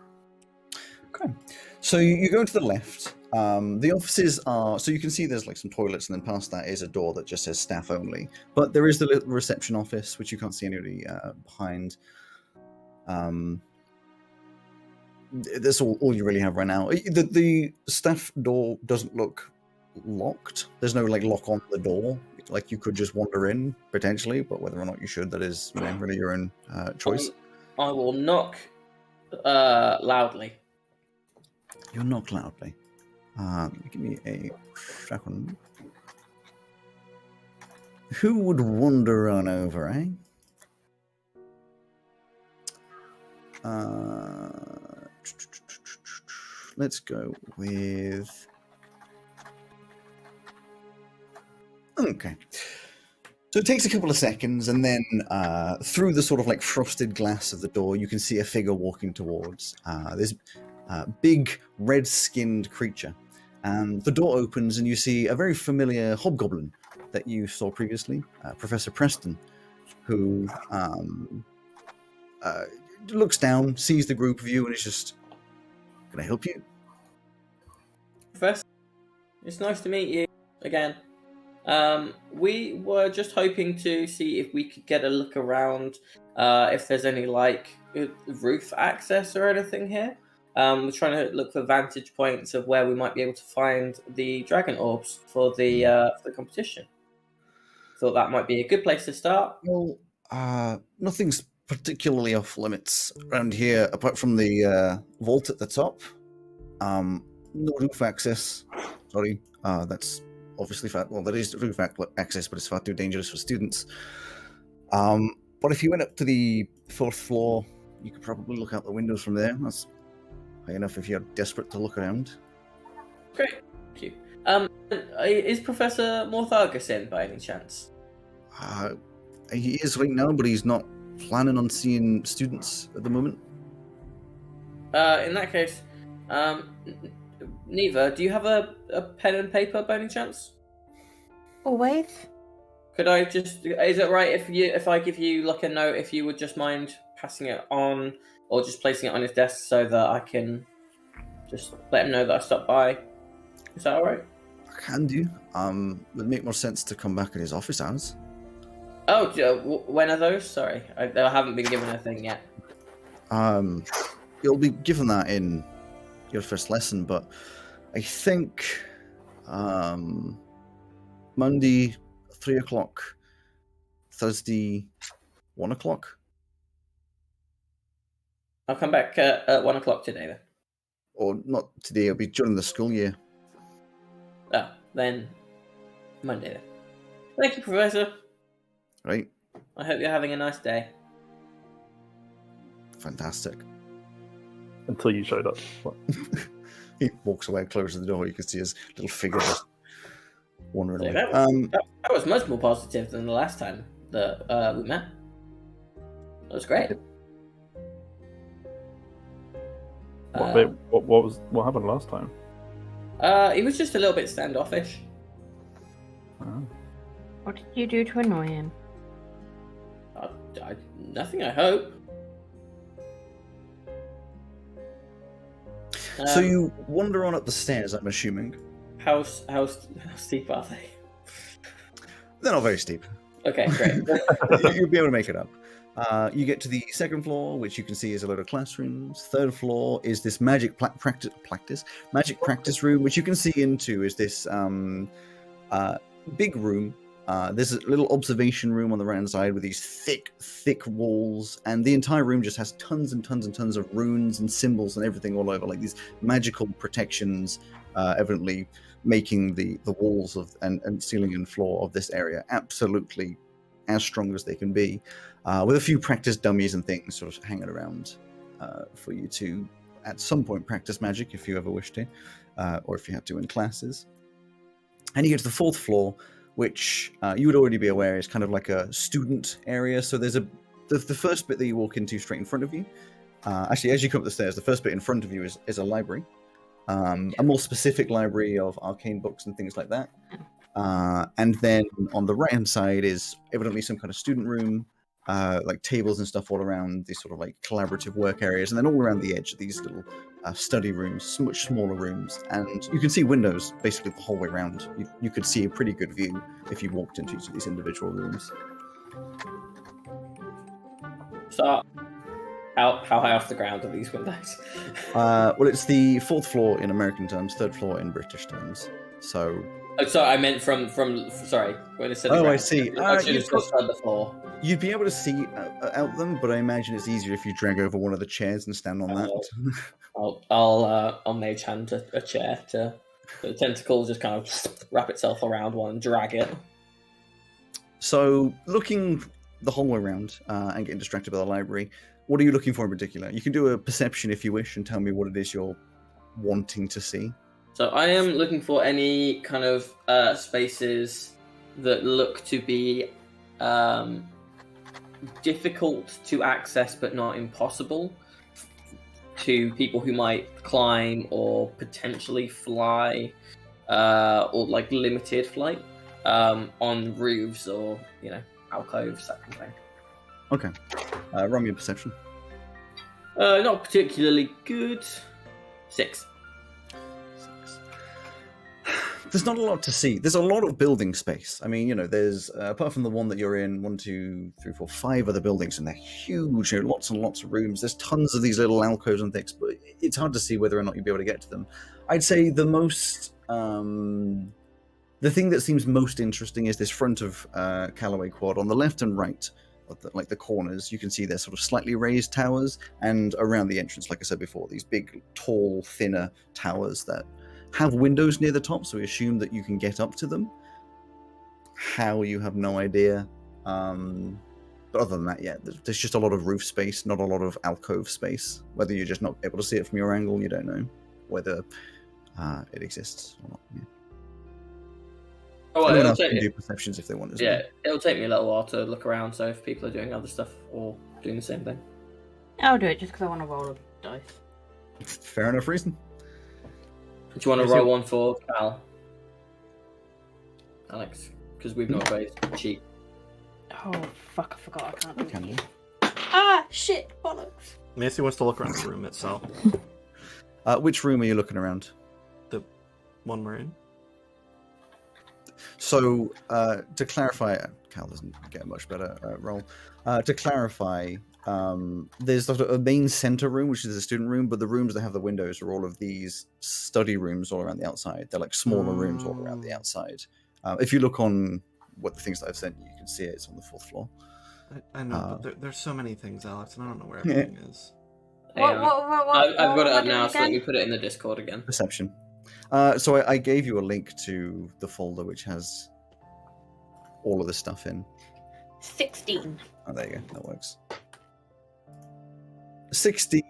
Okay. So you go to the left. The offices are, so you can see there's like some toilets, and then past that is a door that just says staff only. But there is the little reception office, which you can't see anybody behind. That's all you really have right now. The staff door doesn't look locked. There's no like lock on the door. Like you could just wander in potentially, but whether or not you should, that is really your own choice. I will knock loudly. You'll knock loudly. Give me a second. Who would wander on over, eh? Let's go with... Okay. So it takes a couple of seconds, and then through the sort of like frosted glass of the door, you can see a figure walking towards this big red-skinned creature. And the door opens, and you see a very familiar hobgoblin that you saw previously, Professor Preston, who looks down, sees the group of you, and is just, "Can I help you?" Professor, it's nice to meet you again. We were just hoping to see if we could get a look around, if there's any like roof access or anything here. We're trying to look for vantage points of where we might be able to find the dragon orbs for the competition. Thought that might be a good place to start. Well, nothing's particularly off limits around here, apart from the vault at the top. No roof access. Sorry, that's obviously well, there is roof access, but it's far too dangerous for students. But if you went up to the 4th floor, you could probably look out the windows from there. That's high enough if you're desperate to look around. Great, thank you. Is Professor Morthagus in by any chance? He is right now, but he's not planning on seeing students at the moment. In that case, Neva, do you have a pen and paper by any chance? Always. Could I just? Is it right if I give you like a note, if you would just mind passing it on, or just placing it on his desk so that I can just let him know that I stopped by? Is that all right? I can do. It'd make more sense to come back at his office hours. Oh, when are those? Sorry, I haven't been given a thing yet. You'll be given that in your first lesson, but I think Monday 3 o'clock, Thursday 1 o'clock. I'll come back at 1 o'clock today then. Or not today, it'll be during the school year. Oh, then Monday then. Thank you, Professor. Right? I hope you're having a nice day. Fantastic. Until you showed up. What? He walks away, closes the door. You can see his little figure just wandering away. That was much more positive than the last time that we met. That was great. What happened last time? He was just a little bit standoffish. Oh. What did you do to annoy him? Nothing, I hope. So you wander on up the stairs, I'm assuming. How steep are they? They're not very steep. Okay, great. You'll be able to make it up. You get to the 2nd floor, which you can see is a load of classrooms. 3rd floor is this magic practice room, which you can see into is this big room. There's a little observation room on the right-hand side with these thick walls, and the entire room just has tons and tons and tons of runes and symbols and everything all over, like these magical protections, evidently making the walls of and ceiling and floor of this area absolutely as strong as they can be, with a few practice dummies and things sort of hanging around for you to at some point practice magic if you ever wish to, or if you had to in classes. And you get to the 4th floor, which you would already be aware is kind of like a student area. So there's the first bit that you walk into straight in front of you. Actually, as you come up the stairs, the first bit in front of you is a library, a more specific library of arcane books and things like that. And then on the right-hand side is evidently some kind of student room, like tables and stuff all around these sort of like collaborative work areas, and then all around the edge of these little study rooms, much smaller rooms, and you can see windows basically the whole way around. You could see a pretty good view if you walked into each of these individual rooms. So, how high off the ground are these windows? Well, it's the 4th floor in American terms, 3rd floor in British terms. So. Oh, sorry, I meant from sorry. When I said I see. I should have just said the floor. You'd be able to see out them, but I imagine it's easier if you drag over one of the chairs and stand on that. I'll mage hand a chair to the tentacles, just kind of wrap itself around one and drag it. So, looking the whole way around and getting distracted by the library, what are you looking for in particular? You can do a perception if you wish and tell me what it is you're wanting to see. So I am looking for any kind of spaces that look to be difficult to access but not impossible to people who might climb or potentially fly or like limited flight on roofs or, alcoves, that kind of thing. Okay. Roll me a perception. Not particularly good. 6. There's not a lot to see. There's a lot of building space. I mean, there's, apart from the one that you're in, 1, 2, 3, 4, 5 other buildings, and they're huge, lots and lots of rooms. There's tons of these little alcoves and things, but it's hard to see whether or not you'll be able to get to them. I'd say the most, the thing that seems most interesting is this front of Callaway Quad. On the left and right, like the corners, you can see there's sort of slightly raised towers, and around the entrance, like I said before, these big, tall, thinner towers that have windows near the top, so we assume that you can get up to them. How, you have no idea. But other than that, yeah, there's just a lot of roof space, not a lot of alcove space. Whether you're just not able to see it from your angle, you don't know whether it exists or not. Yeah. Oh, well, Anyone it'll else take can me, do perceptions if they want as yeah, well. it'll take me a little while to look around, so if people are doing other stuff or doing the same thing. I'll do it just because I want to roll a dice. Fair enough reason. Do you want to roll one for Cal? Alex? Because we've not raised cheat. Oh, fuck, I forgot I can't do Can you? it. Ah, shit, bollocks. Macy wants to look around the room itself. Which room are you looking around? The one we're in. So, to clarify, Cal doesn't get a much better roll. To clarify, there's sort of a main center room, which is the student room, but the rooms that have the windows are all of these study rooms all around the outside. They're like smaller rooms all around the outside. If you look on what the things that I've sent you, you can see it. It's on the 4th floor. I know, but there's so many things, Alex, and I don't know where everything is. What, I've got it up now, again? so let me put it in the Discord again. Perception. So I gave you a link to the folder which has all of the stuff in. 16. Oh, there you go. That works. 16.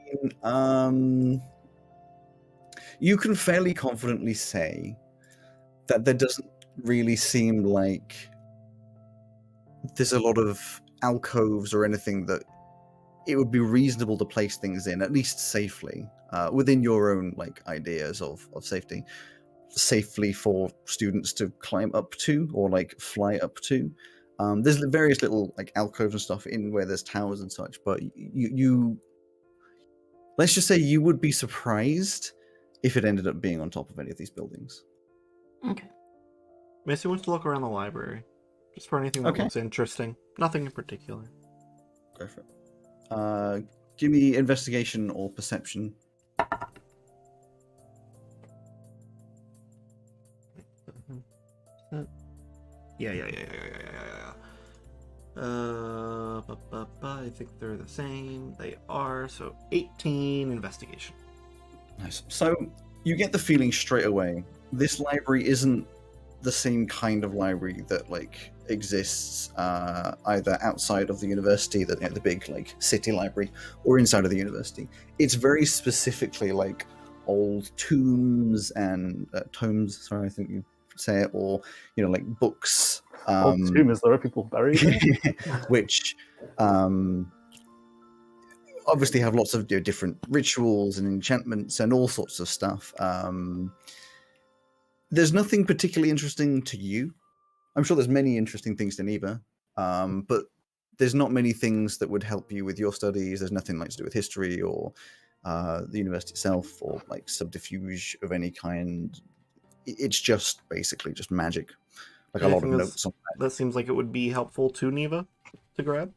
You can fairly confidently say that there doesn't really seem like there's a lot of alcoves or anything that it would be reasonable to place things in, at least safely, within your own ideas of safety, safely for students to climb up to or fly up to. There's various little alcoves and stuff in where there's towers and such, but you let's just say you would be surprised if it ended up being on top of any of these buildings. Okay. Macy wants to look around the library, just for anything that looks interesting. Nothing in particular. Go for it. Give me investigation or perception. Yeah. I think they're the same. They are, so 18 investigation. Nice. So you get the feeling straight away, this library isn't the same kind of library that like exists either outside of the university, the big like city library, or inside of the university. It's very specifically like old tombs and tomes. Sorry, I think you say it, or like books. Tomb, is there are people buried there? Which obviously have lots of different rituals and enchantments and all sorts of stuff. There's nothing particularly interesting to you. I'm sure there's many interesting things to Neva, but there's not many things that would help you with your studies. There's nothing like to do with history or the university itself, or like subterfuge of any kind. It's just basically just magic, like a lot of notes on that. That seems like it would be helpful to Neva to grab.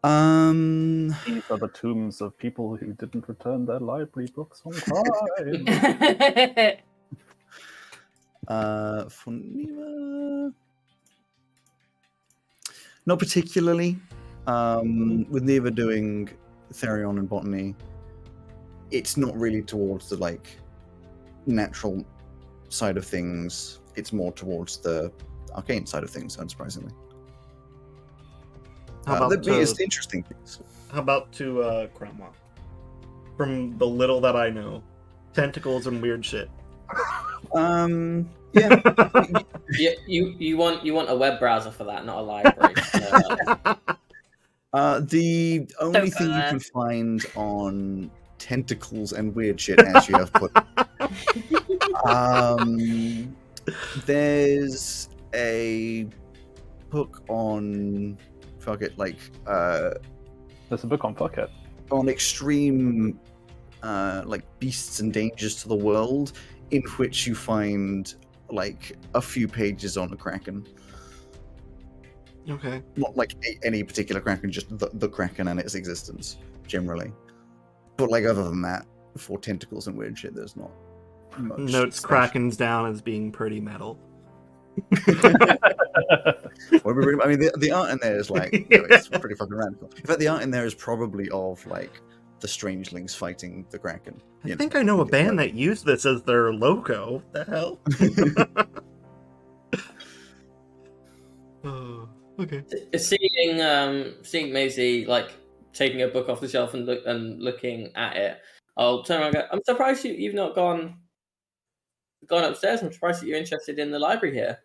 These are the tombs of people who didn't return their library books on time. For Neva, not particularly. With Neva doing Therion and Botany, it's not really towards the like natural side of things. It's more towards the arcane side of things, unsurprisingly. How about it's the interesting things. How about to Cromwell? From the little that I know, tentacles and weird shit. Yeah. You want a web browser for that, not a library. The only thing you can find on tentacles and weird shit, as you have put, there's a book on there's a book on fuck it. On extreme like beasts and dangers to the world, in which you find like a few pages on a kraken. Okay. Not like any particular kraken, just the kraken and its existence generally. But like other than that, for tentacles and weird shit, there's not much. Notes krakens down as being pretty metal. I mean, the art in there is like it's pretty fucking radical. In fact, the art in there is probably of like the strangelings fighting the kraken. I think I know a band that used this as their logo. What the hell? Oh, okay. Seeing Maisie like taking a book off the shelf and looking at it, I'll turn around and go, I'm surprised you've not gone upstairs. I'm surprised that you're interested in the library here.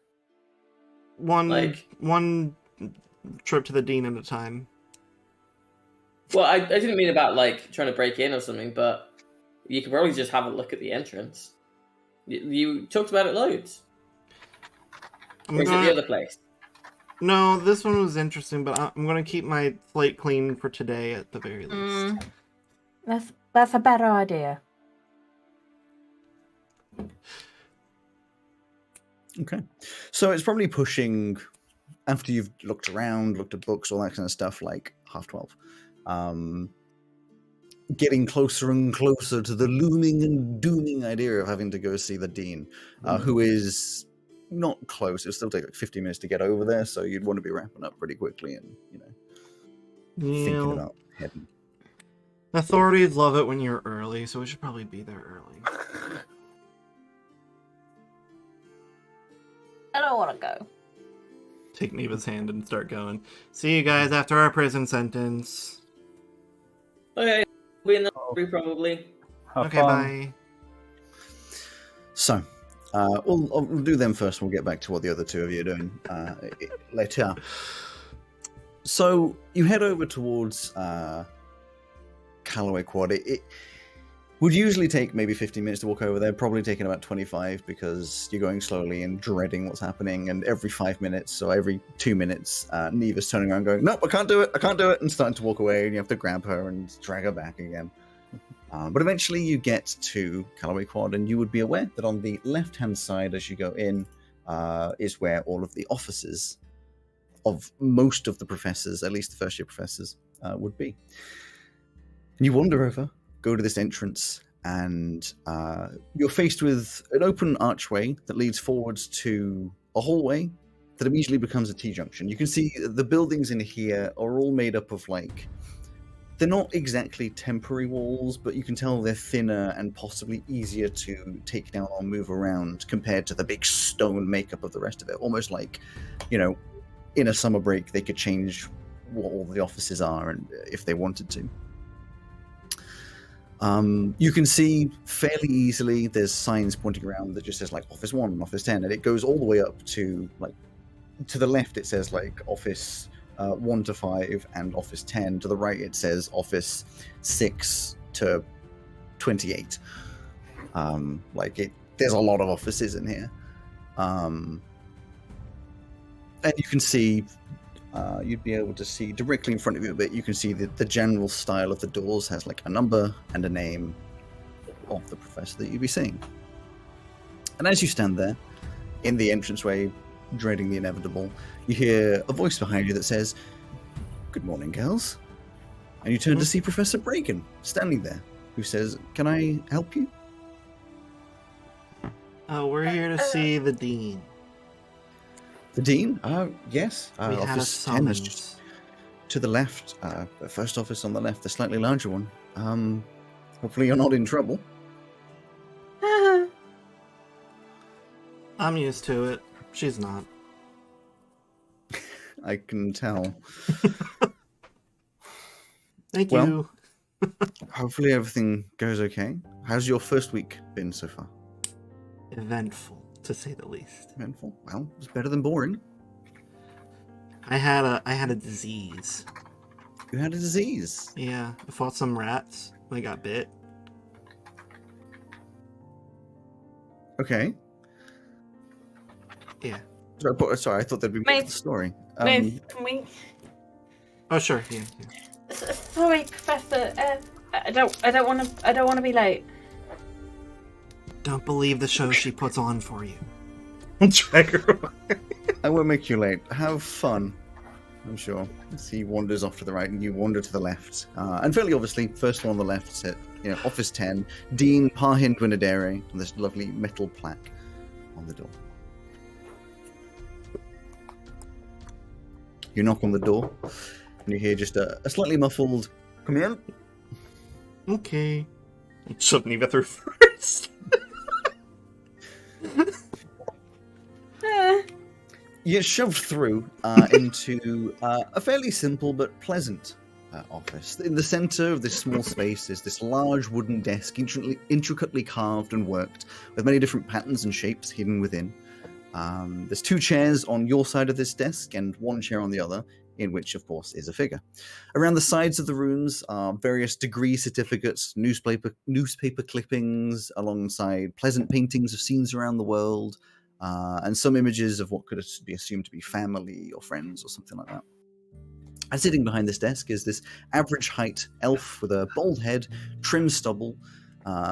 One trip to the dean at a time. Well, I didn't mean about like trying to break in or something, but you could probably just have a look at the entrance. You talked about it loads. Or is it the other place? No, this one was interesting, but I'm going to keep my slate clean for today at the very least. That's a better idea. Okay. So it's probably pushing, after you've looked around, looked at books, all that kind of stuff, like 12:30. Getting closer and closer to the looming and dooming idea of having to go see the dean, who is not close. It'll still take like 15 minutes to get over there, so you'd want to be wrapping up pretty quickly and, thinking about heading. Authorities love it when you're early, so we should probably be there early. I don't want to go. Take Neva's hand and start going. See you guys after our prison sentence. Okay, we'll be in the library probably. Have fun. Bye. So, we'll do them first. We'll get back to what the other two of you are doing later. So you head over towards Callaway Quad. It would usually take maybe 15 minutes to walk over there, probably taking about 25 because you're going slowly and dreading what's happening. And every 5 minutes, or every 2 minutes, Neva's turning around going, nope, I can't do it, and starting to walk away, and you have to grab her and drag her back again. But eventually you get to Callaway Quad, and you would be aware that on the left-hand side as you go in is where all of the offices of most of the professors, at least the first-year professors, would be. And you wander over, go to this entrance, and you're faced with an open archway that leads forwards to a hallway that immediately becomes a T-junction. You can see the buildings in here are all made up of like they're not exactly temporary walls, but you can tell they're thinner and possibly easier to take down or move around compared to the big stone makeup of the rest of it. Almost like, in a summer break, they could change what all the offices are, and if they wanted to. You can see fairly easily there's signs pointing around that just says like Office 1 and Office 10, and it goes all the way up to to the left it says like Office 1 to 5 and Office 10. To the right it says Office 6 to 28. There's a lot of offices in here. And you can see, you'd be able to see directly in front of you a bit, you can see that the general style of the doors has like a number and a name of the professor that you'd be seeing. And as you stand there, in the entranceway, dreading the inevitable, you hear a voice behind you that says, "Good morning, girls." And you turn to see Professor Bragan standing there, who says, "Can I help you?" We're here to see the dean. The dean? Yes. We had a Office 10 is summons. just to the left. The first office on the left, the slightly larger one. Hopefully you're not in trouble. I'm used to it. She's not. I can tell. Thank Well, you. Hopefully everything goes okay. How's your first week been so far? Eventful, to say the least. Eventful? Well, it's better than boring. I had a disease. You had a disease. Yeah, I fought some rats. I got bit. Okay. Yeah. Sorry, I thought there'd be more to the story. Miss, can we? Oh sure. Yeah. Sorry, Professor. I don't want to be late. Don't believe the show she puts on for you. Drag her away. I won't make you late. Have fun, I'm sure. As he wanders off to the right and you wander to the left. And fairly obviously, first one on the left said, Office 10, Dean Parhin Gwynedere, and this lovely metal plaque on the door. You knock on the door, and you hear just a slightly muffled, "Come in." Okay. Shove Neva through first. You get shoved through into a fairly simple but pleasant office. In the center of this small space is this large wooden desk, intricately carved and worked, with many different patterns and shapes hidden within. There's 2 chairs on your side of this desk and 1 chair on the other, in which, of course, is a figure. Around the sides of the rooms are various degree certificates, newspaper clippings, alongside pleasant paintings of scenes around the world, and some images of what could be assumed to be family or friends or something like that. And sitting behind this desk is this average height elf with a bald head, trim stubble,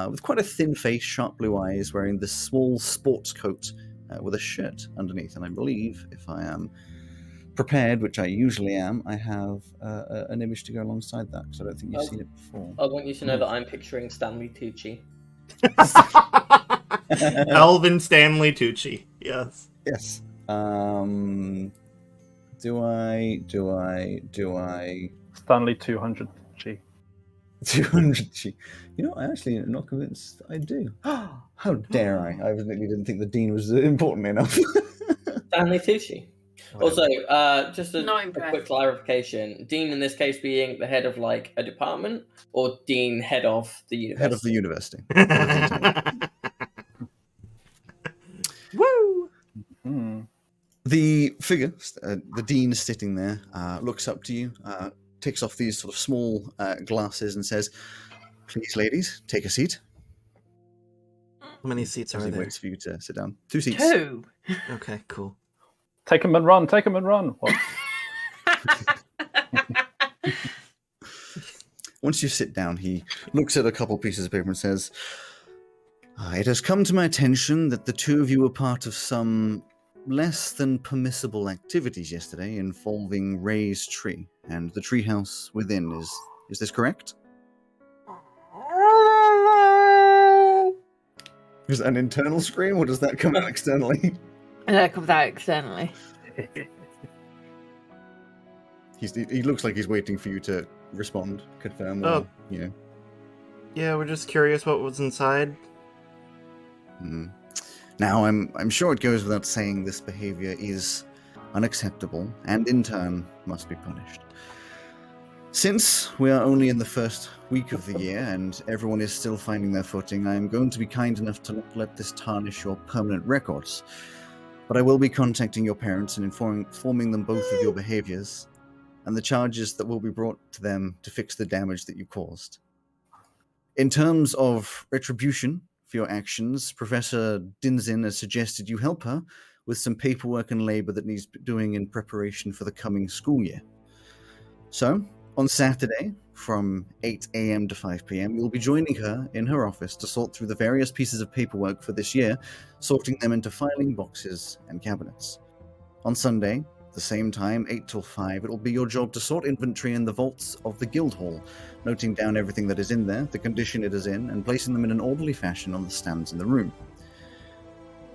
with quite a thin face, sharp blue eyes, wearing this small sports coat with a shirt underneath. And I believe, if I am prepared, which I usually am, I have an image to go alongside that, because I don't think you've seen it before. I want you to know that I'm picturing Stanley Tucci. Elvin Stanley Tucci. Yes. Yes. Do I? Stanley 200G. 200G. I actually am not convinced I do. How dare I? I evidently didn't think the dean was important enough. Stanley Tucci. Also, just a Not quick impressed. clarification. Dean in this case being the head of like a department, or Dean head of the university? Head of the university. Woo! The figure, the dean is sitting there, looks up to you, takes off these sort of small glasses and says, "Please, ladies, take a seat." How many seats As are he there? waits for you to sit down. 2 seats. 2. Okay, cool. Take him and run, take him and run. What? Once you sit down, he looks at a couple pieces of paper and says, "It has come to my attention that the 2 of you were part of some less than permissible activities yesterday involving Ray's tree and the treehouse within. Is this correct?" Is that an internal scream, or does that come out externally? And that comes out externally. He looks like he's waiting for you to respond, confirm, Oh. or you know. Yeah, we're just curious what was inside. Now, I'm sure it goes without saying this behavior is unacceptable and in turn must be punished. Since we are only in the first week of the year and everyone is still finding their footing, I am going to be kind enough to not let this tarnish your permanent records. But I will be contacting your parents and informing them both of your behaviors and the charges that will be brought to them to fix the damage that you caused. In terms of retribution for your actions, Professor Dinzin has suggested you help her with some paperwork and labor that needs doing in preparation for the coming school year. So, on Saturday, from 8 a.m. to 5 p.m., you'll be joining her in her office to sort through the various pieces of paperwork for this year, sorting them into filing boxes and cabinets. On Sunday, the same time, 8 till 5, it will be your job to sort inventory in the vaults of the guild hall, noting down everything that is in there, the condition it is in, and placing them in an orderly fashion on the stands in the room.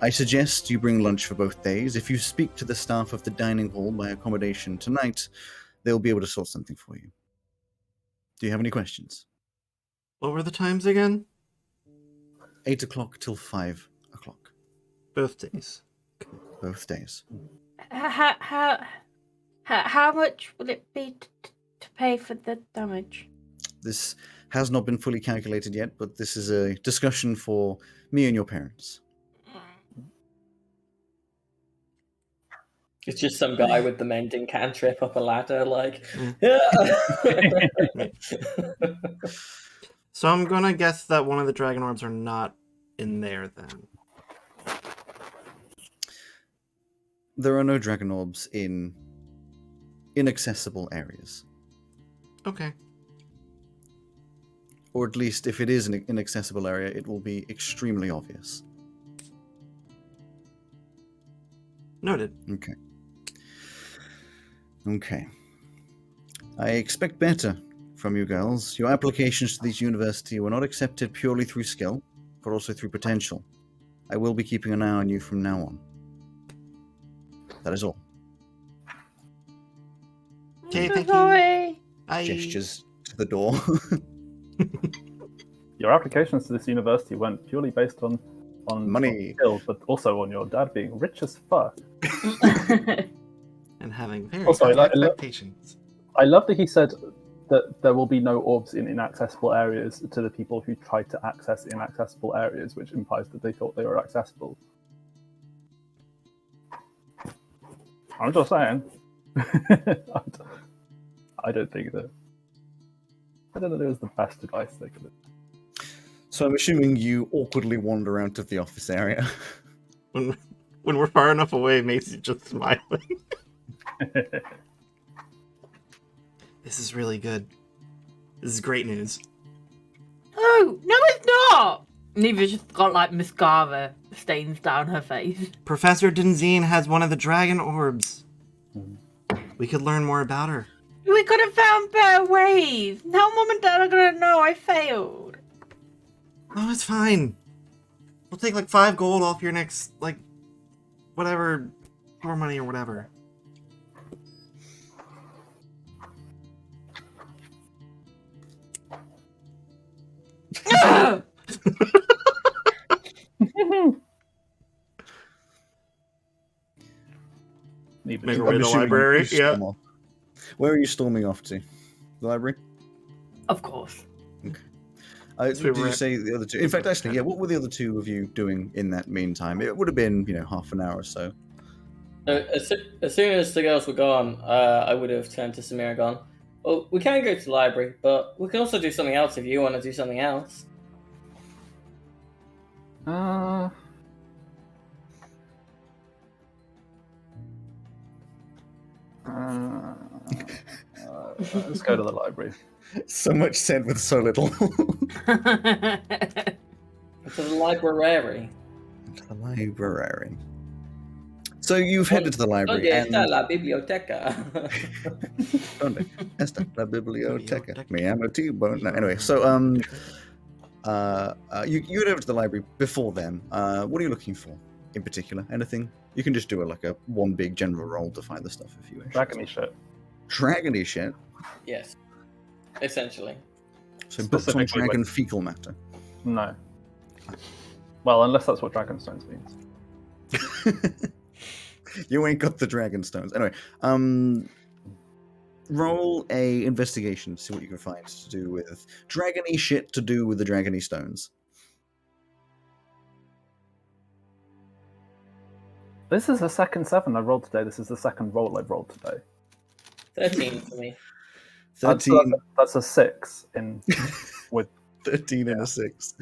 I suggest you bring lunch for both days. If you speak to the staff of the dining hall by accommodation tonight, they'll be able to sort something for you. Do you have any questions? What were the times again? 8 o'clock till 5 o'clock. Both days. Both days. How much will it be to pay for the damage? This has not been fully calculated yet, but this is a discussion for me and your parents. It's just some guy with the mending cantrip up a ladder, like. So I'm gonna guess that one of the dragon orbs are not in there then. There are no dragon orbs in inaccessible areas. Okay. Or at least, if it is an inaccessible area, it will be extremely obvious. Noted. Okay. Okay. I expect better from you girls. Your applications to this university were not accepted purely through skill, but also through potential. I will be keeping an eye on you from now on. That is all. Okay, thank Sorry. you. Bye. Gestures to the door. Your applications to this university went purely based on Money. skill, but also on your dad being rich as fuck. And having very Also, high I like- expectations. I love that he said that there will be no orbs in inaccessible areas to the people who tried to access inaccessible areas, which implies that they thought they were accessible. I'm just saying. I don't think that. I don't know that it was the best advice they could have. So I'm assuming you awkwardly wander out of the office area. When we're far enough away, Macy's just smiling. This is really good. This is great news. Oh, no, it's not! Neva's just got like mascara stains down her face. Professor Dinzine has one of the dragon orbs. We could learn more about her. We could have found better ways. Now Mum and Dad are gonna know I failed. Oh, it's fine. We'll take like 5 gold off your next, like, whatever, more money or whatever. Make our way to the assuming library. you storm off. Where are you storming off to? The library? Of course. we Did were you at- say the other two? In fact, actually, yeah. What were the other two of you doing in that meantime? It would have been, half an hour or so. As soon as the girls were gone, I would have turned to Samira and gone, well, we can go to the library, but we can also do something else if you want to do something else. Let's go to the library. So much said with so little. To the library. To the library. So you've headed to the library. ¿Dónde está la biblioteca? ¿Dónde está la biblioteca? Me llamo T-Bone. No, anyway, so you head over to the library before then. What are you looking for in particular? Anything? You can just do a one big general roll to find the stuff if you wish. Dragony shit. Dragony shit. Yes. essentially. So books on Specifically dragon with- fecal matter. No. Well, unless that's what Dragonstones means. You ain't got the dragon stones. Anyway, roll a investigation to see what you can find to do with dragony shit to do with the dragony stones. This is the second 7 I rolled today. This is the second roll I've rolled today. 13 for me. 13, That's a 6 in with 13 and a 6.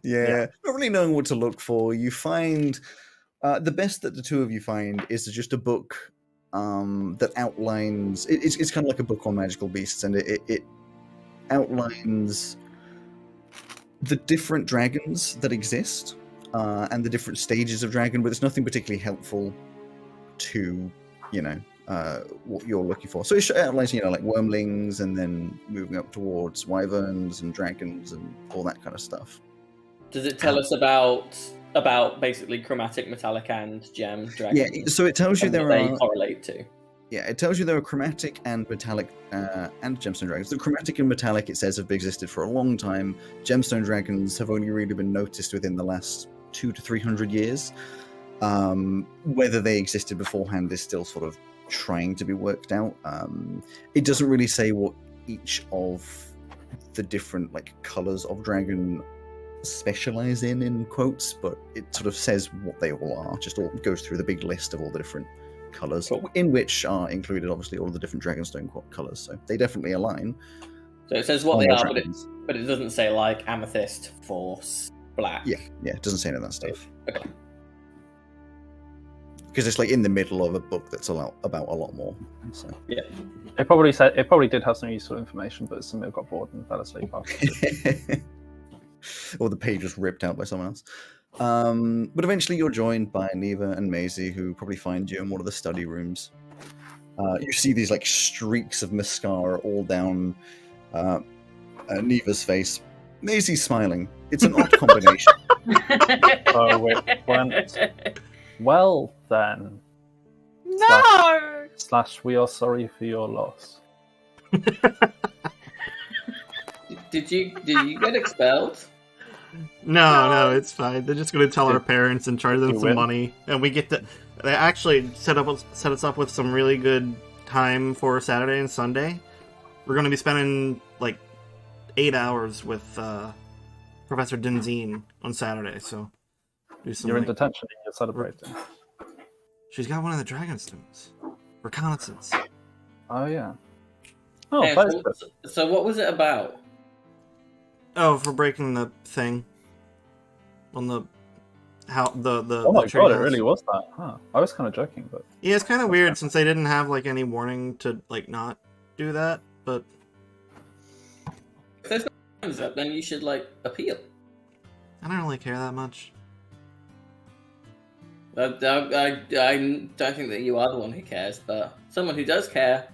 Yeah, not really knowing what to look for. You find the best that the two of you find is just a book that outlines. It's kind of like a book on magical beasts, and it outlines the different dragons that exist and the different stages of dragon, but it's nothing particularly helpful to what you're looking for. So it outlines like wormlings, and then moving up towards wyverns and dragons and all that kind of stuff. Does it tell us about basically chromatic, metallic, and gem dragons? Yeah, so it tells you and there what they are. correlate to. Yeah, it tells you there are chromatic and metallic and gemstone dragons. The chromatic and metallic, it says, have existed for a long time. Gemstone dragons have only really been noticed within the last 200 to 300 years. Whether they existed beforehand is still sort of trying to be worked out. It doesn't really say what each of the different colors of dragon specialize in quotes, but it sort of says what they all are. Just all goes through the big list of all the different colors, Cool. in which are included obviously all of the different dragonstone colors. So they definitely align. So it says what on they the are, dragons. but it doesn't say amethyst, force, black. Yeah, it doesn't say any of that stuff. Okay. Because it's in the middle of a book that's about a lot more. So. It probably did have some useful information, but Samir got bored and fell asleep after. Or the page was ripped out by someone else. But eventually you're joined by Neva and Maisie, who probably find you in one of the study rooms. You see these streaks of mascara all down Neva's face. Maisie's smiling. It's an odd combination. So it went, well then. No! / we are sorry for your loss. Did you get expelled? No, it's fine. They're just going to tell our parents and charge them You some win. money, and we get to. They actually set us up with some really good time for Saturday and Sunday. We're going to be spending 8 hours with Professor Denzine on Saturday. So do some. You're in detention and you're celebrating. She's got one of the Dragonstones. Reconnaissance. Oh yeah. Oh, Hey, that is so, good. so what was it about? Oh, for breaking the thing on the Oh my tree god, it house. really was that. Huh. I was kind of joking, but Yeah, it's kind of weird since they didn't have any warning to not do that. But If there's no times up, then you should appeal. I don't really care that much. I don't think that you are the one who cares, but someone who does care,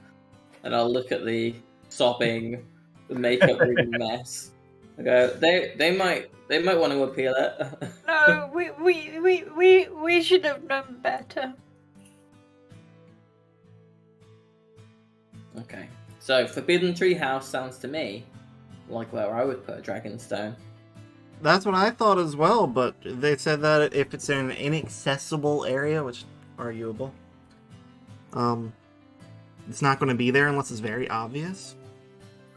and I'll look at the sobbing, the makeup room mess. I go, they might want to appeal it. No, we should have known better. Okay, so Forbidden Tree House sounds to me like where I would put a Dragonstone. That's what I thought as well, but they said that if it's in an inaccessible area, which is arguable, it's not going to be there unless it's very obvious.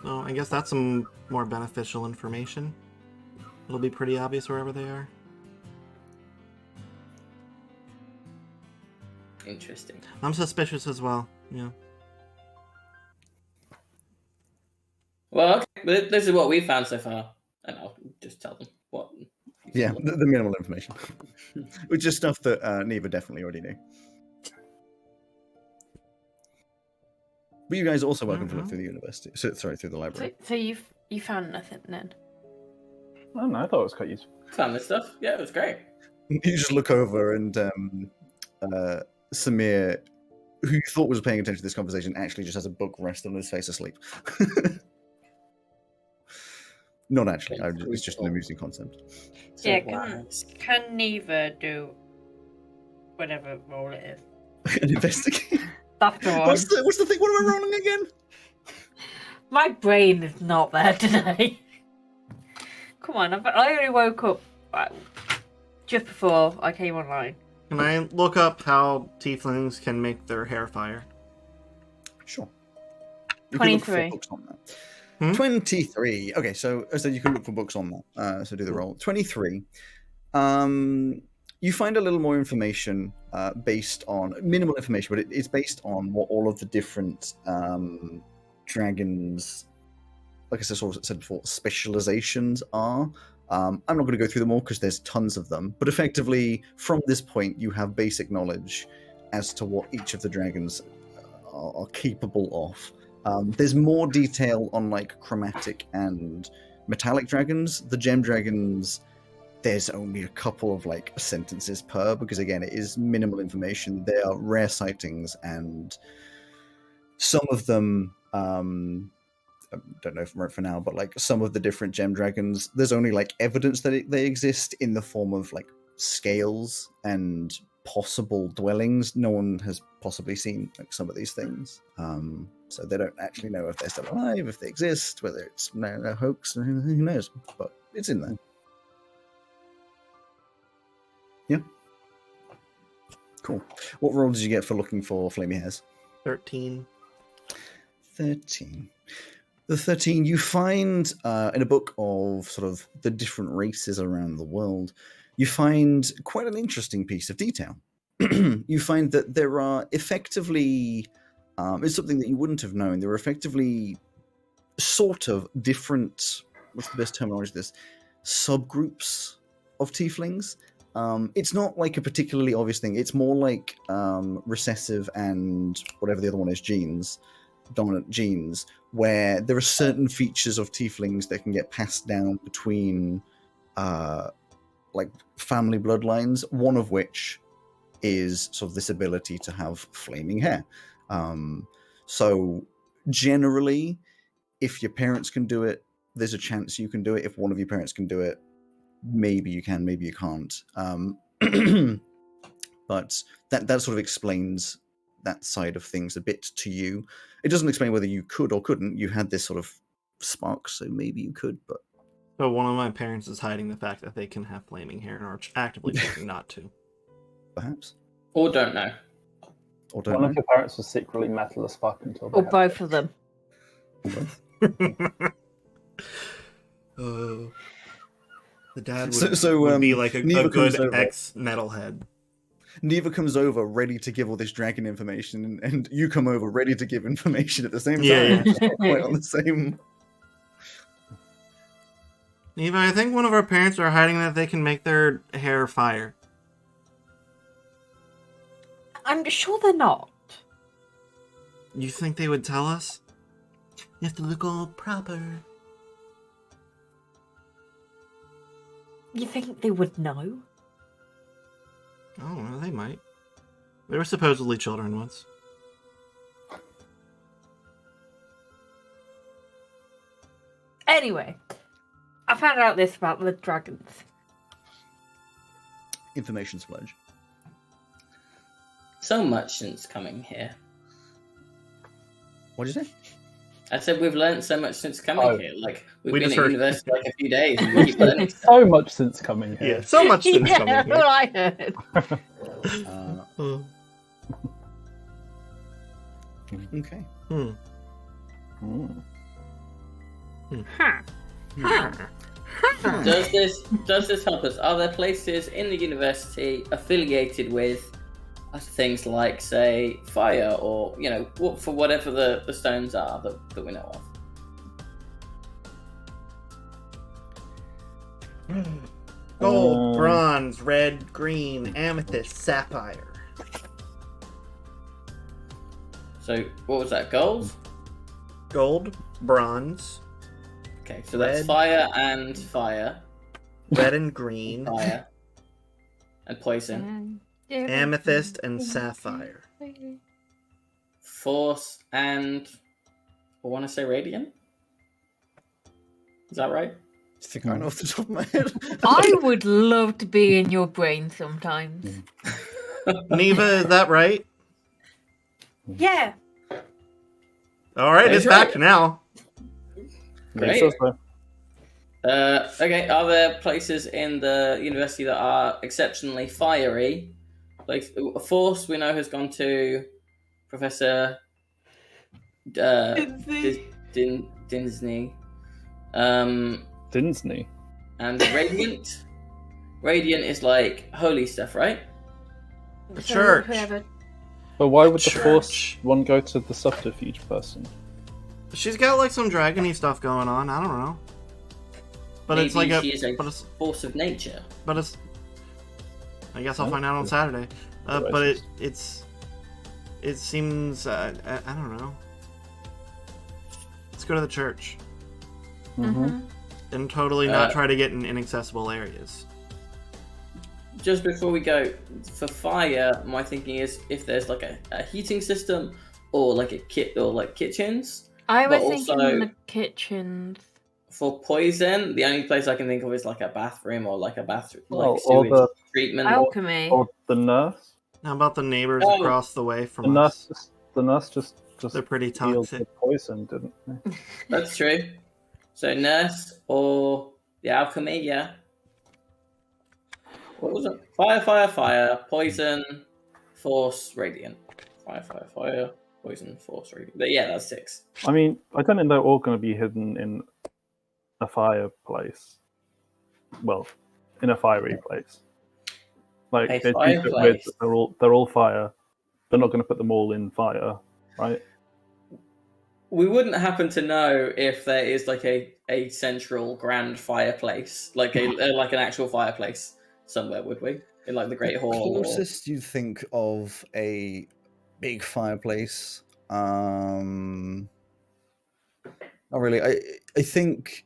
So I guess that's some more beneficial information. It'll be pretty obvious wherever they are. Interesting. I'm suspicious as well. Yeah. Well, okay, but this is what we found so far, and I'll just tell them what. Yeah, the minimal information. Which is stuff that Neva definitely already knew. But you guys are also welcome to look through the university. Through the library. So you found nothing then? I don't know, I thought it was quite useful. Found this stuff. Yeah, it was great. You just look over and Samir, who you thought was paying attention to this conversation, actually just has a book resting on his face asleep. Not actually, it's just an amusing concept. So Yeah, wise. can Neva do whatever role it is? An investigate. That's the one. What's the thing? What am I rolling again? My brain is not there today. Come on, I only woke up just before I came online. Can I look up how tieflings can make their hair fire? Sure. You can look for 23. books on that. Hmm? 23. Okay, so as I said, you can look for books on that. So do the roll. 23. You find a little more information based on minimal information, but it's based on what all of the different dragons, like I said before, specializations are. I'm not going to go through them all because there's tons of them, but effectively from this point you have basic knowledge as to what each of the dragons are capable of. There's more detail on like chromatic and metallic dragons. The gem dragons, there's only a couple of like sentences per, because again it is minimal information. They are rare sightings, and some of them I don't know if for now, but like some of the different gem dragons, there's only like evidence that they exist in the form of like scales and possible dwellings. No one has possibly seen like some of these things, so they don't actually know if they're still alive, if they exist, whether it's no hoax, who knows, but it's in there. Yeah, cool. What role did you get for looking for flamey hairs? 13. 13. The 13, you find in a book of sort of the different races around the world, you find quite an interesting piece of detail. You find that there are effectively, it's something that you wouldn't have known, there are effectively sort of different, what's the best terminology for this, subgroups of tieflings. It's not like a particularly obvious thing, it's more like recessive and whatever the other one is, genes, dominant genes, where there are certain features of tieflings that can get passed down between like family bloodlines, one of which is sort of this ability to have flaming hair. So generally, if your parents can do it, there's a chance you can do it. If one of your parents can do it, maybe you can, maybe you can't. But that sort of explains that side of things a bit to you. It doesn't explain whether you could or couldn't. You had this sort of spark, so maybe you could, but... So one of my parents is hiding the fact that they can have flaming hair and are actively choosing not to. Perhaps. Or don't know. Or don't One know. of your parents was secretly metal as fuck until they Or had both it. of them. The dad So, would be like a Neva good comes over. ex-metalhead. Neva comes over ready to give all this dragon information, and you come over ready to give information at the same time. Yeah, yeah. Quite on the same... Eva, I think one of our parents are hiding that they can make their hair fire. I'm sure they're not. You think they would tell us? You have to look all proper. You think they would know? Oh, well, they might. They were supposedly children once. Anyway, I found out this about the dragons. Information splurge. So much since coming here. What did you say? I said we've learned so much since coming Oh. here. Like we've We been just at heard- university like a few days and we keep learning. So much since coming here. Yeah, so much since Yeah, coming that's here. what I heard. Okay. Hmm. Mm. Huh. Does this help us? Are there places in the university affiliated with things like, say, fire, or for whatever the stones are that we know of? Gold, bronze, red, green, amethyst, sapphire. So what was that? Gold? Gold, bronze, Okay, so that's Red. fire and fire, red and green, fire, and poison. amethyst, and sapphire. Force and I want to say radiant. Is that right? I think I know off the top of my head. I would love to be in your brain sometimes. Neva, is that right? Yeah. All right, That's it's back right. now. Great. It says so. Okay, are there places in the university that are exceptionally fiery? Like, Force, we know, has gone to Professor Dinsney. Dinsney. And Radiant? Radiant is like holy stuff, right? The So church. whoever- But why would the Church. Force one go to the subterfuge person? She's got like some dragony stuff going on. I don't know. But Maybe it's like she is a but it's force of nature. but it's. I guess I'll find out on Saturday. Right. But it seems I don't know. Let's go to the church Mm-hmm. and totally not try to get in inaccessible areas. Just before we go, for fire, my thinking is if there's like a heating system or like a kit or like kitchens. I was But thinking also- the kitchens. For poison, the only place I can think of is like a bathroom or like a bathroom, like Or sewage the- treatment. Alchemy. Or the nurse. How about the neighbors Oh. across the way The from us? nurse just They're pretty healed toxic. the poison, didn't they? That's true. So nurse or the alchemy, yeah. What was it? Fire, poison, force, radiant. Fire, poison, force, radiant. But yeah, that's 6. I mean, I don't think they're all going to be hidden in a fireplace. Well, in a fiery place. Like A they keep it fireplace. with they're all fire. They're not going to put them all in fire, right? We wouldn't happen to know if there is like a central grand fireplace, like like an actual fireplace somewhere, would we? In like the Great Hall. Or... Closest you think of a big fireplace? Not really. I think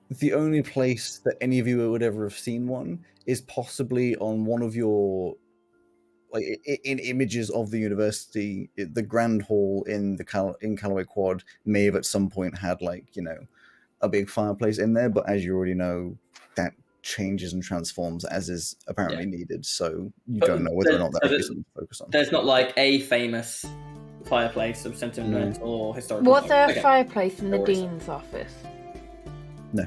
the only place that any of you would ever have seen one is possibly on one of your in images of the university. The Grand Hall in Callaway Quad may have at some point had a big fireplace in there, but as you already know, that changes and transforms as is apparently needed, so you don't know whether or not that would be something to focus on. There's not like a famous fireplace of sentimental or historical. Was there a Okay. fireplace in the No worries. dean's office? No.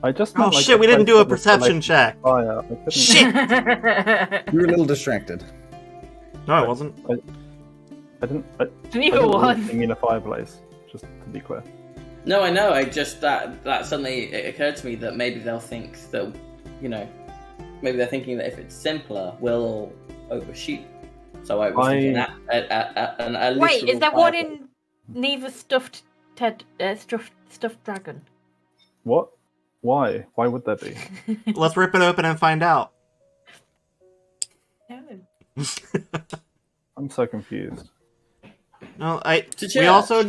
I just Oh meant, like, shit! We a didn't place do a that was perception related to check. Fire. I couldn't- Shit! You were a little distracted. No, I wasn't. I didn't Neither really one. mean a fireplace. Just to be clear. No, I know. I just that suddenly it occurred to me that maybe they'll think that maybe they're thinking that if it's simpler, we'll overshoot. So I was thinking that a Wait, literal is there one fireplace. in Neva's stuffed dragon? What? Why? Why would there be? Let's rip it open and find out. No. I'm so confused. No, To we church. also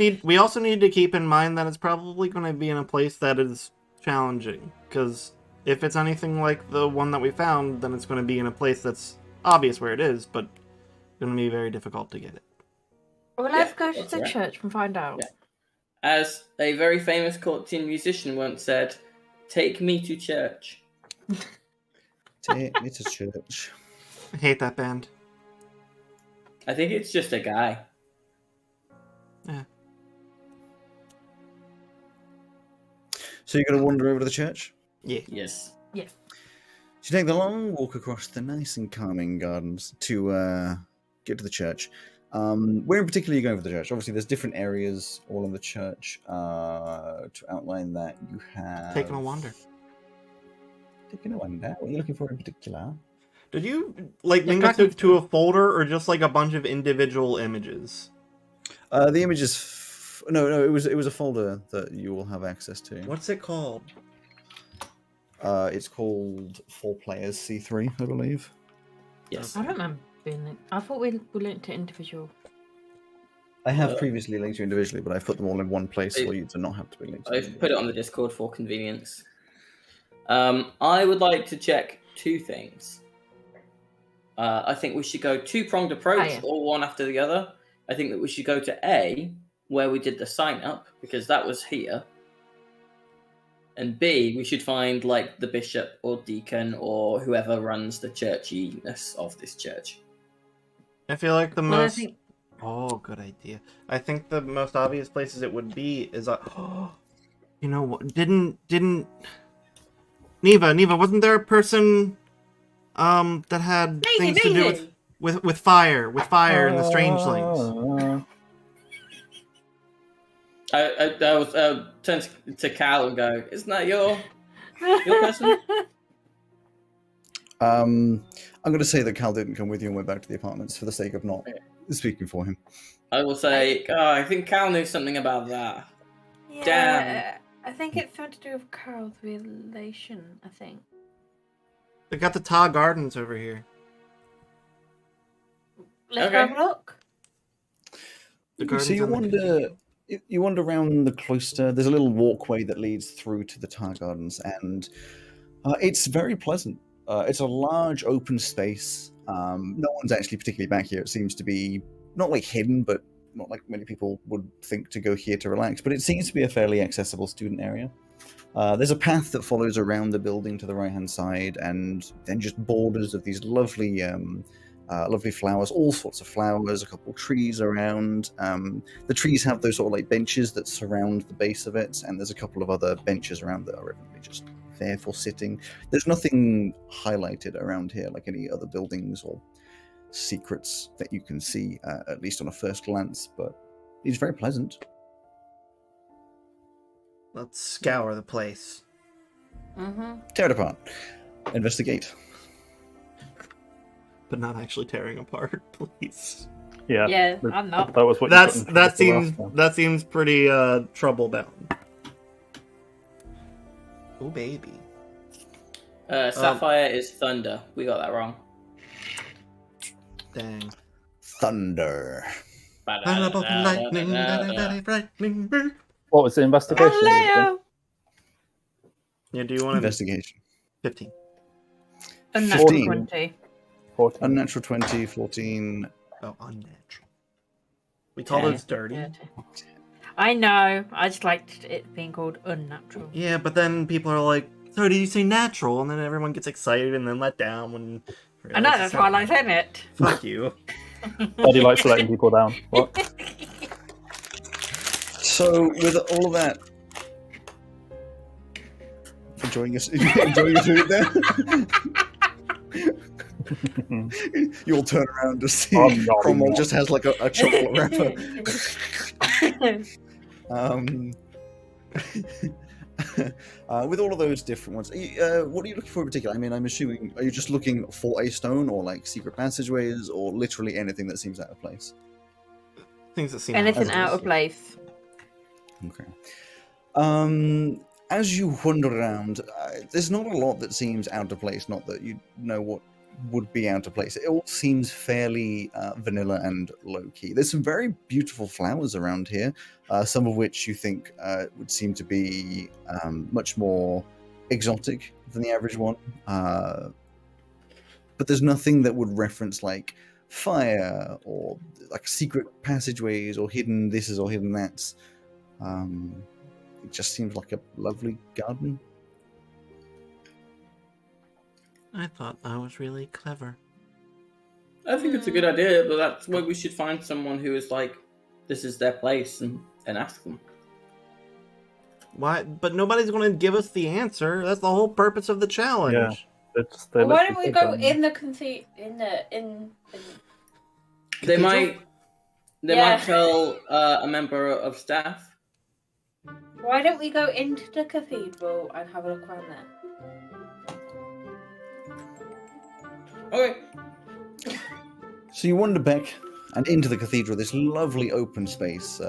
need to keep in mind that it's probably going to be in a place that is challenging. Because if it's anything like the one that we found, then it's going to be in a place that's obvious where it is, but going to be very difficult to get it. Well, let's go to that's the right. church and find out. Yeah. As a very famous Courtian musician once said, "Take me to church." Take me to church. I hate that band. I think it's just a guy. Yeah. So you're going to wander over to the church? Yeah. Yes. Yes. So you take the long walk across the nice and calming gardens to get to the church. Where in particular are you going for the church? Obviously, there's different areas all in the church. To outline that, you have... Taking a wander. Taking a wander? What are you looking for in particular? Did you link The it dragon's to a folder or just like a bunch of individual images? The images... No, it was a folder that you will have access to. What's it called? It's called 4 Players C3, I believe. Yes. I don't remember being linked. I thought we linked to individual. I have previously linked you individually, but I've put them all in one place I- for you to not have to be linked. I've put it on the Discord for convenience. I would like to check 2 things. I think we should go 2-pronged approach, yeah. or one after the other. I think that we should go to A, where we did the sign up, because that was here. And B, we should find like the bishop or deacon or whoever runs the churchiness of this church. I feel like the Well, I most... think Oh, good idea. I think the most obvious places it would be is You know what? Didn't Neva? Wasn't there a person that had things to do with fire and the strangelings? I was turn to Cal and go, "Isn't that your person?" I'm going to say that Cal didn't come with you and went back to the apartments for the sake of not speaking for him. I will say, I think Cal knew something about that. Yeah, Damn. I think it's something to do with Carl's relation, I think. They got the Tar Gardens over here. Let's go have a look. So you wander around the cloister. There's a little walkway that leads through to the Tar Gardens, and it's very pleasant. It's a large open space. No one's actually particularly back here. It seems to be not like hidden, but not like many people would think to go here to relax. But it seems to be a fairly accessible student area. There's a path that follows around the building to the right-hand side, and then just borders of these lovely flowers, all sorts of flowers, a couple of trees around. The trees have those sort of like benches that surround the base of it, and there's a couple of other benches around that are evidently just there for sitting. There's nothing highlighted around here like any other buildings or secrets that you can see, at least on a first glance, but it's very pleasant. Let's scour the place. Tear it apart. Investigate. But not actually tearing apart, please. Yeah, I'm not. That was what that seems pretty trouble bound. Oh baby. Sapphire is thunder. We got that wrong. Dang. Thunder. Lightning. What was the investigation? Galileo! Yeah, do you want Investigation. 15. Unnatural 15. 20. 14. Unnatural 20, 14. Oh, unnatural. We call those dirty. I know. I just liked it being called unnatural. Yeah, but then people are like, so did you say natural? And then everyone gets excited and then let down when... I know, that's why I like saying it. Fuck you. Eddie likes letting people down. What? So, with all of that, enjoying your food there? You'll turn around to see Cromwell just has like a chocolate wrapper. With all of those different ones, what are you looking for in particular? I mean, I'm assuming, are you just looking for a stone or like secret passageways or literally anything that seems out of place? Things that seem Anything out of place. Okay. As you wander around, there's not a lot that seems out of place. Not that you know what would be out of place. It all seems fairly vanilla and low-key. There's some very beautiful flowers around here, some of which you think would seem to be much more exotic than the average one. But there's nothing that would reference like fire or like secret passageways or hidden thises or hidden that's. It just seems like a lovely garden. I thought I was really clever. I think it's a good idea, but that's why we should find someone who is like, this is their place, and ask them. Why? But nobody's going to give us the answer. That's the whole purpose of the challenge. Yeah. Why don't we go in the They might tell a member of staff. Why don't we go into the cathedral and have a look around there? Okay. So you wander back and into the cathedral, this lovely open space.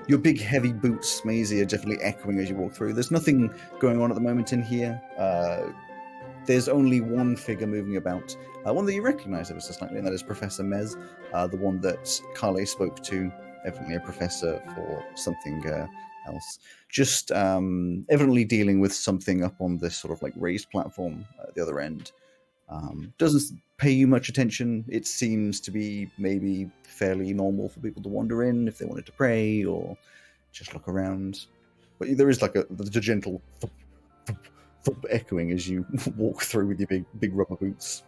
Your big heavy boots, Maisie, are definitely echoing as you walk through. There's nothing going on at the moment in here. There's only one figure moving about, one that you recognize ever so slightly, and that is Professor Mez, the one that Carle spoke to, evidently a professor for something else. Just evidently dealing with something up on this sort of like raised platform at the other end. Doesn't pay you much attention. It seems to be maybe fairly normal for people to wander in if they wanted to pray or just look around. But there is like the gentle thump, thump, thump echoing as you walk through with your big rubber boots.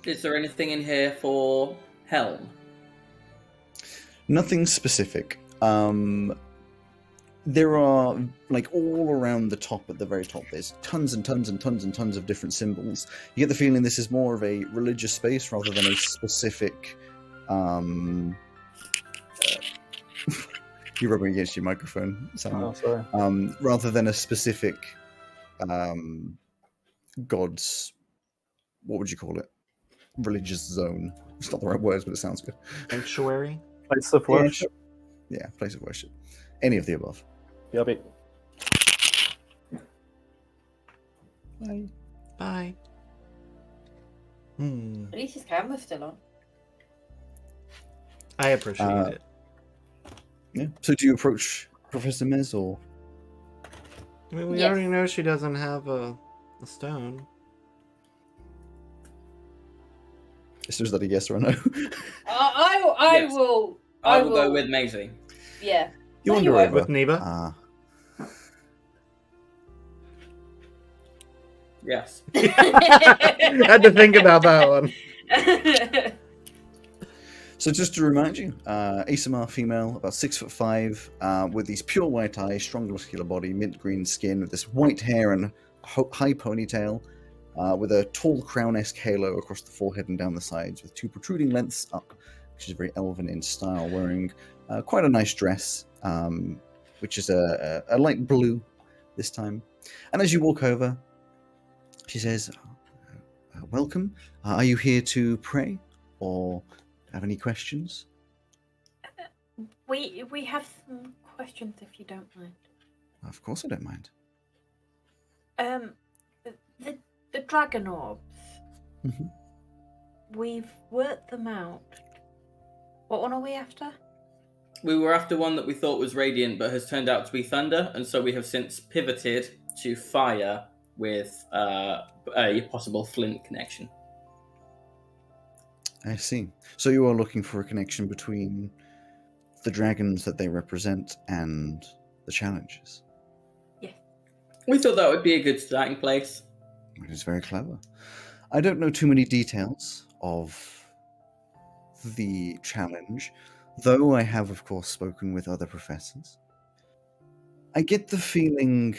Is there anything in here for Helm? Nothing specific. There are, like, all around the top, at the very top, there's tons and tons and tons and tons of different symbols. You get the feeling this is more of a religious space rather than a specific... You're rubbing against your microphone, Sam. Oh, sorry. Rather than a specific god's... What would you call it? Religious zone. It's not the right words, but it sounds good. Sanctuary. Place of worship. Yeah, place of worship. Any of the above. Yubby. Bye. Bye. At least his camera's still on. I appreciate it. Yeah. So do you approach Professor Mez, or... I mean, we Yes. already know she doesn't have a stone. Is that a yes or a no? I Yes. will. I will go with Maisie. Yeah. You No, wander you won't. over. With Neva? Ah. Yes. Had to think about that one. So just to remind you, ASMR female, about 6'5", with these pure white eyes, strong muscular body, mint green skin, with this white hair and high ponytail, with a tall crown-esque halo across the forehead and down the sides, with two protruding lengths up, which is very elven in style, wearing quite a nice dress, which is a light blue this time. And as you walk over, she says, welcome. Are you here to pray, or have any questions? we have some questions if you don't mind. Of course I don't mind. The dragon orbs. Mhm. We've worked them out. What one are we after? We were after one that we thought was radiant, but has turned out to be thunder, and so we have since pivoted to fire with a possible flint connection. I see. So you are looking for a connection between the dragons that they represent and the challenges. We thought that would be a good starting place. It is very clever. I don't know too many details of the challenge, though I have, of course, spoken with other professors. I get the feeling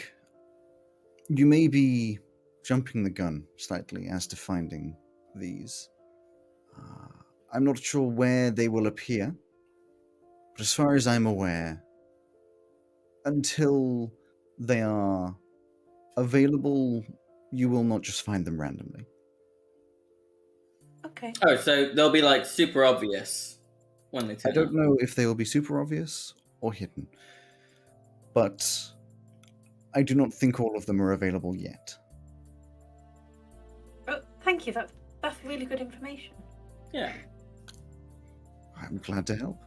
you may be jumping the gun slightly as to finding these. I'm not sure where they will appear, but as far as I'm aware, until they are available, you will not just find them randomly. Okay. Oh, so they'll be like super obvious when they turn I don't up. know if they will be super obvious or hidden, but I do not think all of them are available yet. Oh, thank you. That's really good information. Yeah. I'm glad to help.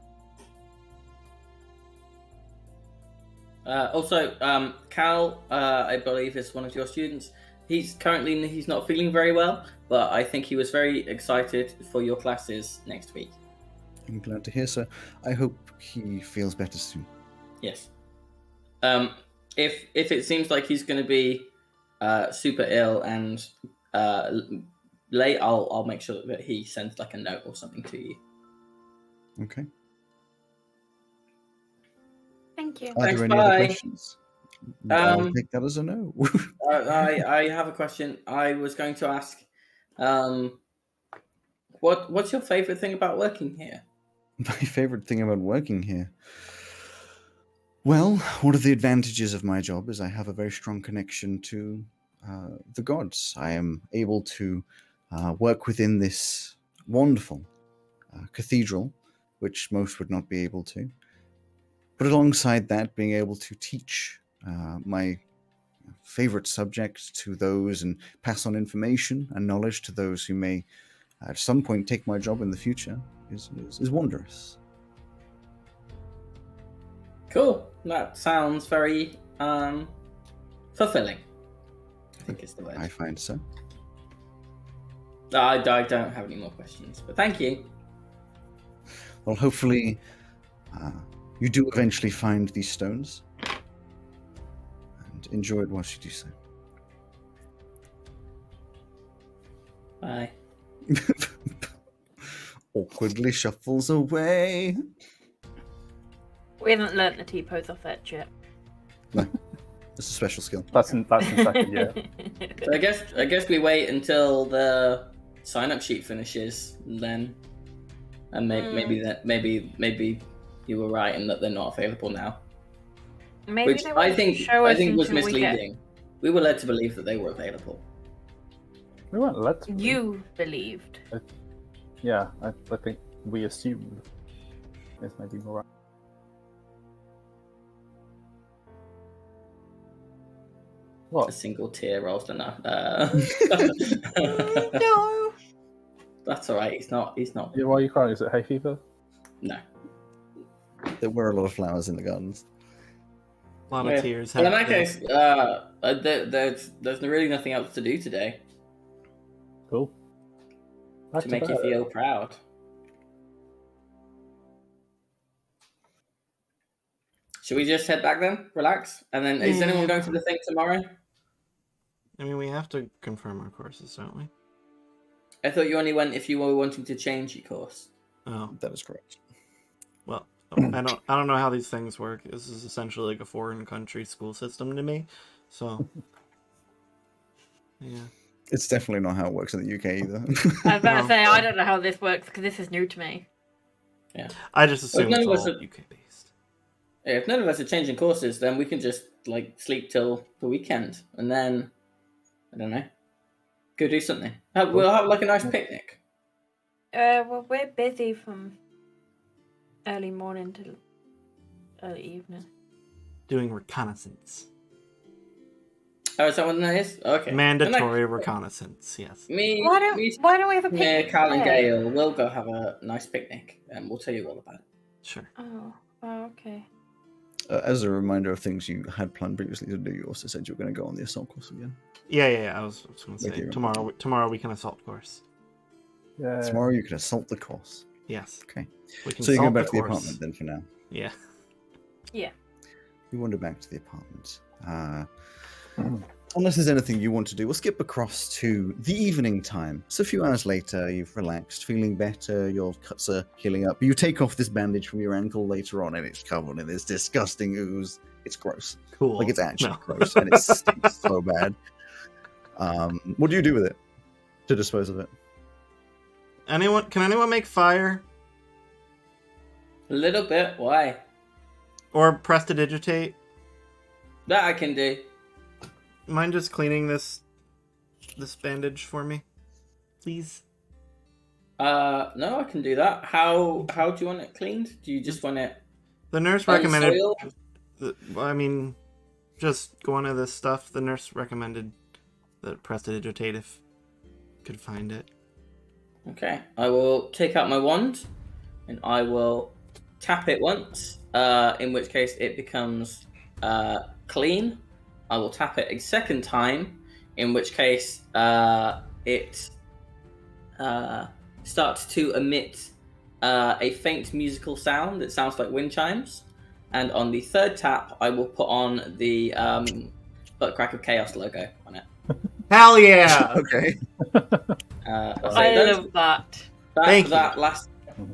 Also, Cal, I believe, is one of your students. He's not feeling very well, but I think he was very excited for your classes next week. I'm glad to hear so. I hope he feels better soon. Yes. If it seems like he's going to be super ill and late, I'll make sure that he sends like a note or something to you. Okay. Thank you. Are Thanks, there any other bye. questions? I'll take that as a no. I have a question. I was going to ask, what's your favorite thing about working here? My favorite thing about working here. Well, one of the advantages of my job is I have a very strong connection to the gods. I am able to work within this wonderful cathedral, which most would not be able to. But alongside that, being able to teach my favorite subject to those and pass on information and knowledge to those who may at some point take my job in the future is wondrous. Cool. That sounds very fulfilling. I think it's the word. I find so. I don't have any more questions, but thank you. Well, hopefully you do eventually find these stones and enjoy it whilst you do so. Bye. Awkwardly shuffles away. We haven't learnt the T-pose off Etch yet. It's a special skill. That's in second year. So I guess we wait until the sign-up sheet finishes, then, and maybe you were right in that they're not available now. Maybe Which they I won't think show us was until we get- misleading. We were led to believe that they were available. We weren't led to. You believed. Yeah, I think we assumed. This may be more right. A What? single tear rolls down. No. That's all right. He's not. Yeah, why are you crying? Is it hay fever? No. There were a lot of flowers in the gardens. A lot of tears. Well, in have that to- case, there's really nothing else to do today Cool. Back to make you bed. feel proud. Should we just head back then? Relax, and then is anyone going to the thing tomorrow? I mean, we have to confirm our courses, don't we? I thought you only went if you were wanting to change your course. Oh, That is correct. well, I don't know how these things work. This is essentially like a foreign country school system to me. So, yeah. It's definitely not how it works in the UK either. I was about No. to say I don't know how this works because this is new to me. I just assume none it's of us all are- UK based. Yeah, if none of us are changing courses, then we can just like sleep till the weekend, and then I don't know, go do something. We'll have like a nice picnic. Well, we're busy from early morning till early evening. Doing reconnaissance. Oh, is that what that is? Okay. Mandatory reconnaissance, yes. Me, Why don't we have a me, picnic? Cal, and today? Gail, we'll go have a nice picnic, and we'll tell you all about it. Sure. Oh, okay. As a reminder of things you had planned previously to do, you also said you were going to go on the assault course again. Yeah. I was going to Like say you- tomorrow we can assault course. Yeah. Tomorrow you can assault the course. Yes. Okay. We can So you go assault back to the course. apartment then for now. Yeah. You wander back to the apartment. Unless there's anything you want to do, we'll skip across to the evening time. So a few hours later, you've relaxed, feeling better, your cuts are healing up. You take off this bandage from your ankle later on, and it's covered in this disgusting ooze. It's gross. Cool. Like, it's actually No. gross, and it stinks so bad. What do you do with it to dispose of it? Can anyone make fire? A little bit. Why? Or prestidigitate? That I can do. Mind just cleaning this bandage for me? Please? No, I can do that. How do you want it cleaned? Do you just want it The nurse recommended unsoiled? I mean, just go into this stuff. The nurse recommended that prestidigitate if could find it. Okay, I will take out my wand and I will tap it once, in which case it becomes clean. I will tap it a second time, in which case it starts to emit a faint musical sound that sounds like wind chimes. And on the third tap, I will put on the Butt Crack of Chaos logo on it. Hell yeah! Okay. I love that. Thank you.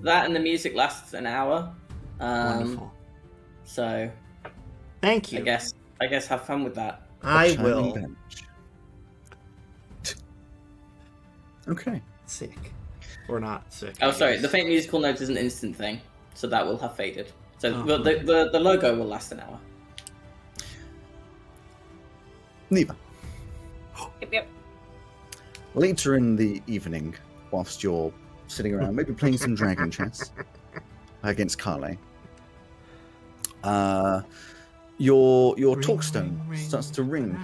That and the music lasts an hour. Wonderful. So Thank you. I guess have fun with that. I Shining will. bench. Okay. Sick. Or not sick. Oh, I sorry. guess. The faint musical note is an instant thing, so that will have faded. So Oh. the logo will last an hour. Neva. Yep. Later in the evening, whilst you're sitting around, maybe playing some dragon chess against Carle, your talkstone starts to ring.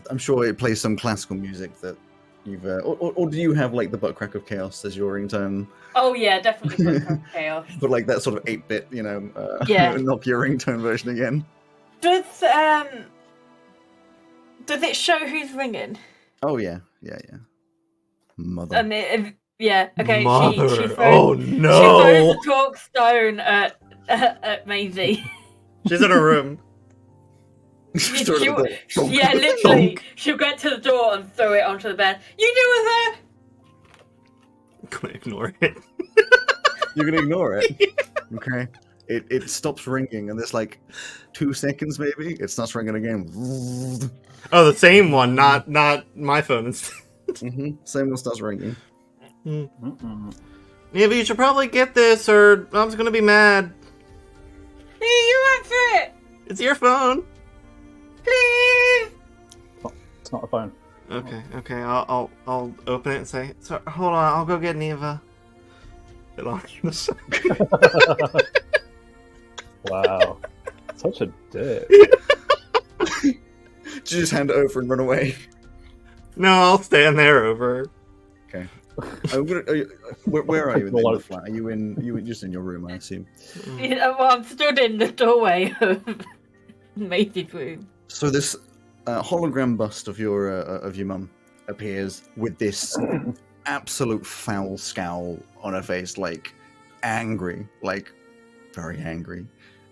I'm sure it plays some classical music that you've, or do you have like the Butt Crack of Chaos as your ringtone? Oh yeah, definitely Butt Crack of Chaos. But like that sort of 8-bit, Yeah. Nokia ringtone version again. Does it show who's ringing? Oh yeah. Mother. Yeah. Okay. Mother. She throws, Oh She no! throws the talk stone at Maisie. She's in her room. Throw it at the door. Yeah, literally. She'll get to the door and throw it onto the bed. You do with her? I'm gonna ignore it. You're gonna ignore it. Okay. It stops ringing, and there's like 2 seconds maybe. It starts ringing again. Oh, the same one, not my phone. Same one starts ringing. Neva, you should probably get this, or Mom's gonna be mad. Hey, you answer it! It's your phone. Please! It's not a phone. Okay. I'll open it and say, so, hold on, I'll go get Neva. Wow. Such a dick. Did you just hand it over and run away? No, I'll stand there over. Okay. Where are you in the flat? Are you just in your room, I assume? Well, I'm stood in the doorway of Maisie's room. So this hologram bust of your mum appears with this absolute foul scowl on her face, like angry, like very angry.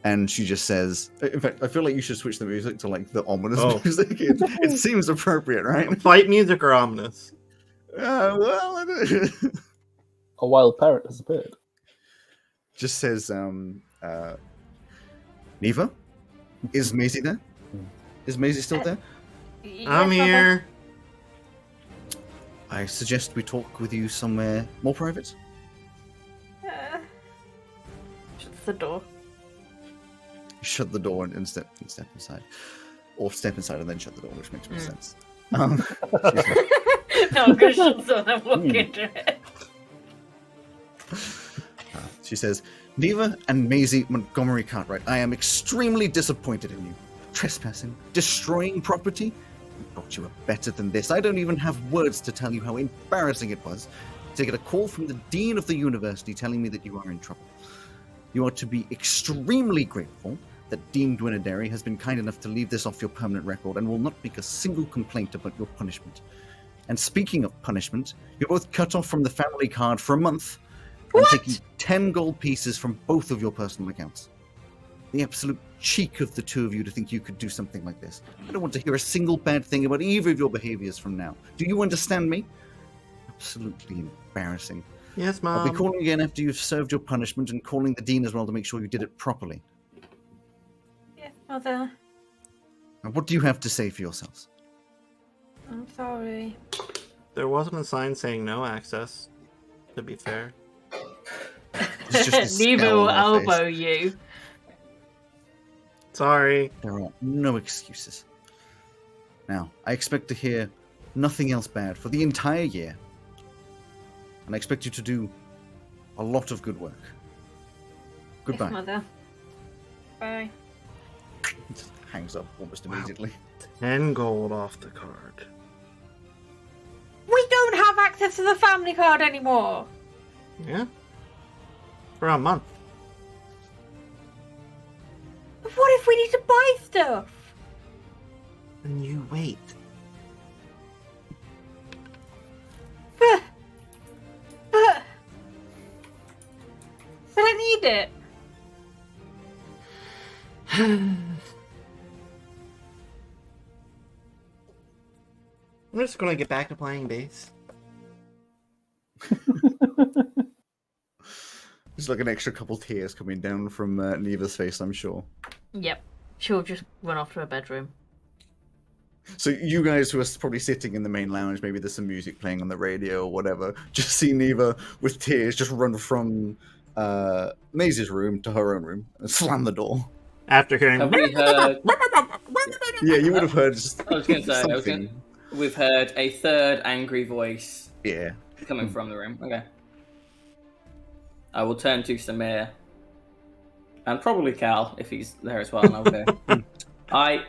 And she just says, in fact, I feel like you should switch the music to like the ominous music. It seems appropriate, right? Fight music or ominous? Well, I don't... A wild parrot has appeared. Just says, Neva? Is Maisie there? Is Maisie still there? I'm here. I suggest we talk with you somewhere more private. Shuts the door. Shut the door and step inside. Or step inside and then shut the door, which makes more sense. No, I'm going to shut the door and walk into it. She says, Neva and Maisie Montgomery Cartwright, I am extremely disappointed in you. Trespassing, destroying property. I thought you were better than this. I don't even have words to tell you how embarrassing it was to get a call from the dean of the university telling me that you are in trouble. You are to be extremely grateful that Dean Dwinaderi has been kind enough to leave this off your permanent record and will not make a single complaint about your punishment. And speaking of punishment, you're both cut off from the family card for a month and taking 10 gold pieces from both of your personal accounts. The absolute cheek of the two of you to think you could do something like this. I don't want to hear a single bad thing about either of your behaviors from now. Do you understand me? Absolutely embarrassing. Yes, Mom. I'll be calling again after you've served your punishment and calling the dean as well to make sure you did it properly. Yes, Mother. Now, what do you have to say for yourselves? I'm sorry. There wasn't a sign saying no access, to be fair. It's just this Neva scowl will on her face. elbow you. Sorry. There are no excuses. Now, I expect to hear nothing else bad for the entire year. And I expect you to do a lot of good work. Goodbye. Yes, Mother. Bye. Just hangs up almost immediately. 10 gold off the card. We don't have access to the family card anymore. Yeah? For a month. But what if we need to buy stuff? Then you wait. But I need it. I'm just gonna get back to playing bass. There's like an extra couple tears coming down from Neva's face, I'm sure. Yep. She'll just run off to her bedroom. So you guys who are probably sitting in the main lounge, maybe there's some music playing on the radio or whatever, just see Neva with tears just run from Maisie's room to her own room and slam the door. After hearing... Have we heard? Yeah, you would have heard just I was going to say, something. we've heard a third angry voice Yeah. coming from the room. Okay. I will turn to Samir and probably Cal if he's there as well. And I'll go. I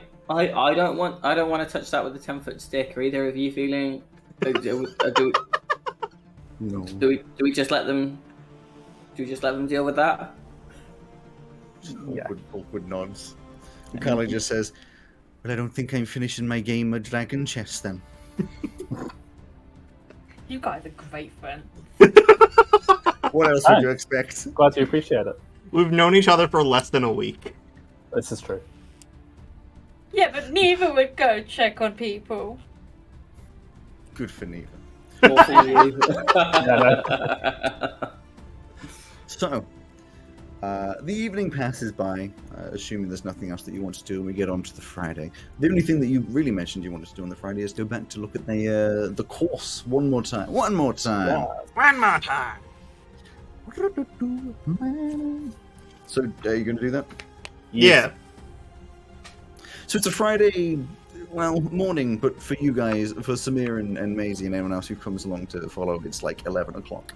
don't want to touch that with a 10-foot stick. Are either of you feeling? Do No. we just let them? Do we just let them deal with that? Awkward nods. And Carly just says, "But I don't think I'm finishing my game of Dragon Chess then." You guys are great friends. What else would you expect? Glad you appreciate it. We've known each other for less than a week. This is true. Yeah, but Neva would go check on people. Good for Neva. More for you. So, the evening passes by, assuming there's nothing else that you want to do, and we get on to the Friday. The only thing that you really mentioned you wanted to do on the Friday is go back to look at the course one more time. One more time. One more time. So, are you going to do that? Yeah. So it's a Friday, well, morning, but for you guys, for Samir and Maisie and anyone else who comes along to follow, it's like 11 o'clock.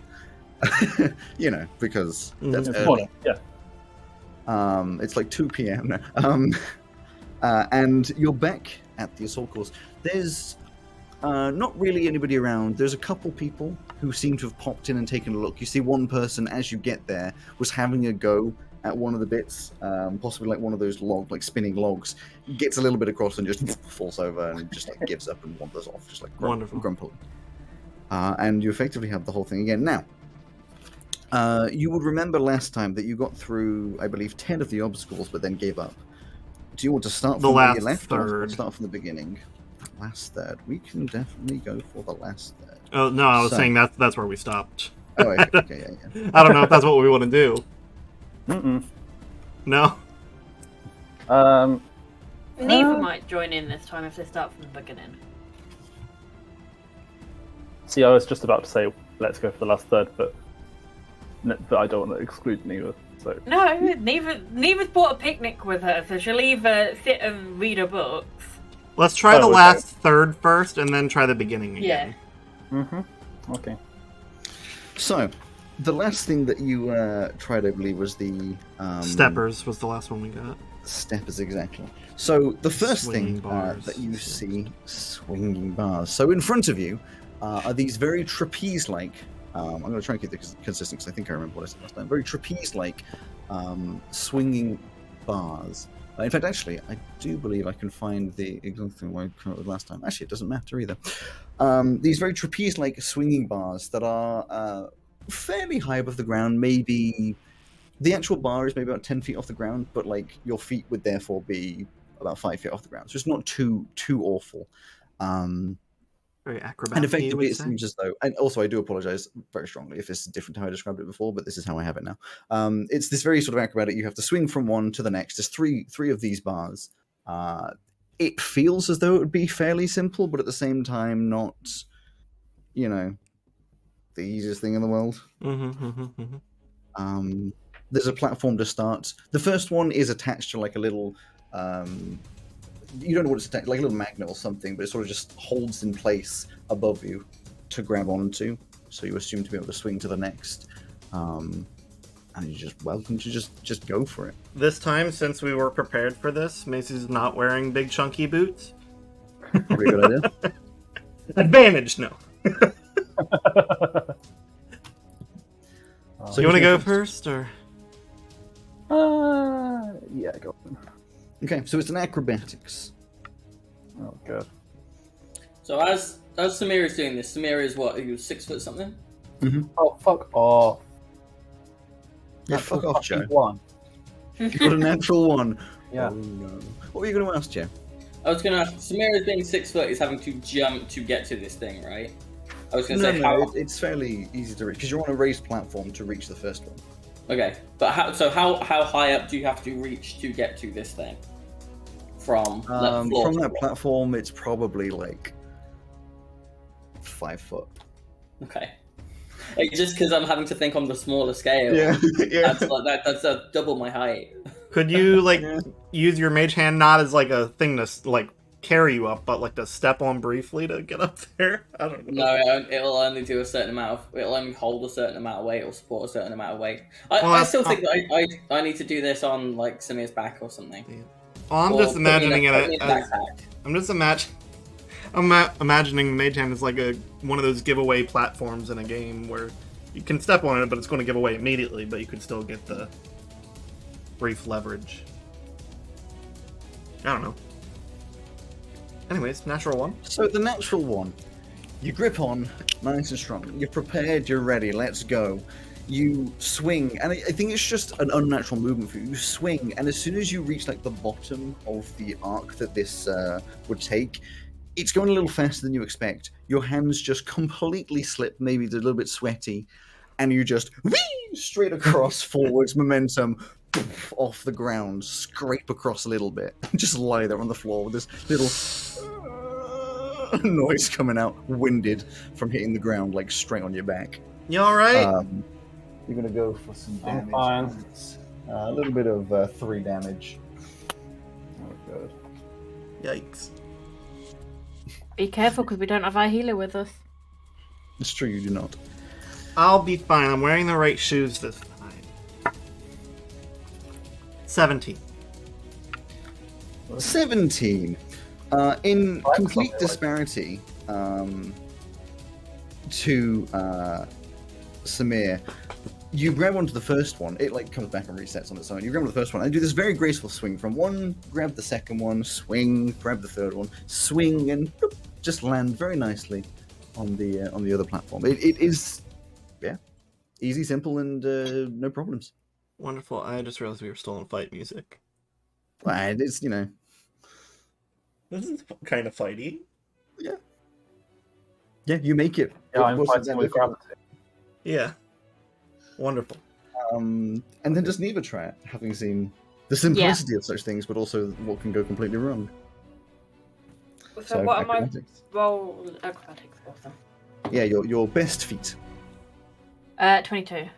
You know, because that's It's early. morning. Yeah. It's like 2 p.m. now. And you're back at the assault course. There's not really anybody around. There's a couple people who seem to have popped in and taken a look. You see one person, as you get there, was having a go at one of the bits, possibly like one of those spinning logs, gets a little bit across and just falls over and just like gives up and wanders off, just like Wonderful. grumpily. And you effectively have the whole thing again. Now, you would remember last time that you got through, I believe, 10 of the obstacles, but then gave up. Do you want to start The from where you last left, or third. start from the beginning? Last third. We can definitely go for the last third. Oh no, I was So- saying that's where we stopped. Oh, okay, yeah. I don't know if that's what we want to do. Mm-mm. No. Neva might join in this time if they start from the beginning. See, I was just about to say, let's go for the last third, but I don't want to exclude Neva. So No, Neva's brought a picnic with her, so she'll either sit and read her books. Let's try Oh, the okay. last third first, and then try the beginning again. okay. So, the last thing that you tried, I believe, was the Steppers was the last one we got. Steppers, exactly. So the first Swinging thing bars. that you see, swinging bars. So in front of you are these very trapeze-like. I'm going to try and keep this consistent because I think I remember what I said last time. Very trapeze-like swinging bars. In fact, actually, I do believe I can find the exact thing I came up with last time. Actually, it doesn't matter either. These very trapeze-like swinging bars that are fairly high above the ground. Maybe the actual bar is maybe about 10 feet off the ground, but like your feet would therefore be about 5 feet off the ground. So it's not too awful. Very acrobatic. And effectively, it seems as though, and also I do apologize very strongly if this is different to how I described it before, but this is how I have it now. It's this very sort of acrobatic. You have to swing from one to the next. There's three of these bars. It feels as though it would be fairly simple, but at the same time, not, the easiest thing in the world. There's a platform to start. The first one is attached to like a little. You don't know what it's attached, like a little magnet or something, but it sort of just holds in place above you to grab onto. So you assume to be able to swing to the next, and you're just welcome to just go for it. This time, since we were prepared for this, Macy's not wearing big chunky boots. Probably a good idea. Advantage, no. So You want to go first? first, or? Yeah, go on. Okay, so it's an acrobatics. Oh god. So as Samir is doing this, Samir is what? He was 6 foot something? Oh, fuck off. Yeah, fuck off, Joe. One. You got a natural one. Yeah. Oh no. What were you going to ask, Joe? I was going to ask, Samir is being 6 foot, is having to jump to get to this thing, right? I was going to say, how... it's fairly easy to reach because you're on a raised platform to reach the first one. Okay, but how high up do you have to reach to get to this thing? From floor From to that floor? platform, it's probably like 5 foot. Okay. Like, just because I'm having to think on the smaller scale. Yeah. That's double my height. Could you Yeah. use your mage hand not as like a thing to carry you up, but like to step on briefly to get up there? I don't know. No, it'll only do a certain amount of. It'll only hold a certain amount of weight or support a certain amount of weight. Well, I that's still think that I need to do this on like Samir's back or something. Well, I'm Or just put me in imagining a- it put me in a as backpack. I'm just imagining the mage hand as like one of those giveaway platforms in a game where you can step on it, but it's going to give away immediately, but you could still get the brief leverage. I don't know. Anyways, natural one. So the natural one, you grip on, nice and strong. You're prepared, you're ready, let's go. You swing, and I think it's just an unnatural movement for you. You swing, and as soon as you reach like the bottom of the arc that this would take, it's going a little faster than you expect. Your hands just completely slip, maybe it's a little bit sweaty, and you just straight across forwards, momentum off the ground, scrape across a little bit, just lie there on the floor with this little noise coming out, winded from hitting the ground, like straight on your back. You all right? You're gonna go for some I'm damage. fine. A little bit of 3 damage. Oh, good. Yikes. Be careful because we don't have our healer with us. It's true, you do not. I'll be fine. I'm wearing the right shoes this time. 17. 17. In complete disparity to Samir, you grab onto the first one. It like comes back and resets on its own. You grab onto the first one and do this very graceful swing from one, grab the second one, swing, grab the third one, swing, and boop, just land very nicely on the other platform. It is, yeah, easy, simple, and no problems. Wonderful. I just realized we were still in fight music. Well, it's, you know, This is kind of fighty. yeah, you make it. Yeah, I'm What's fighting that with difficult? gravity. Yeah. Wonderful. And then just Neva try it, having seen the simplicity of such things, but also what can go completely wrong. So what am I acrobatics. roll? Acrobatics, awesome. Yeah, your best feat. 22.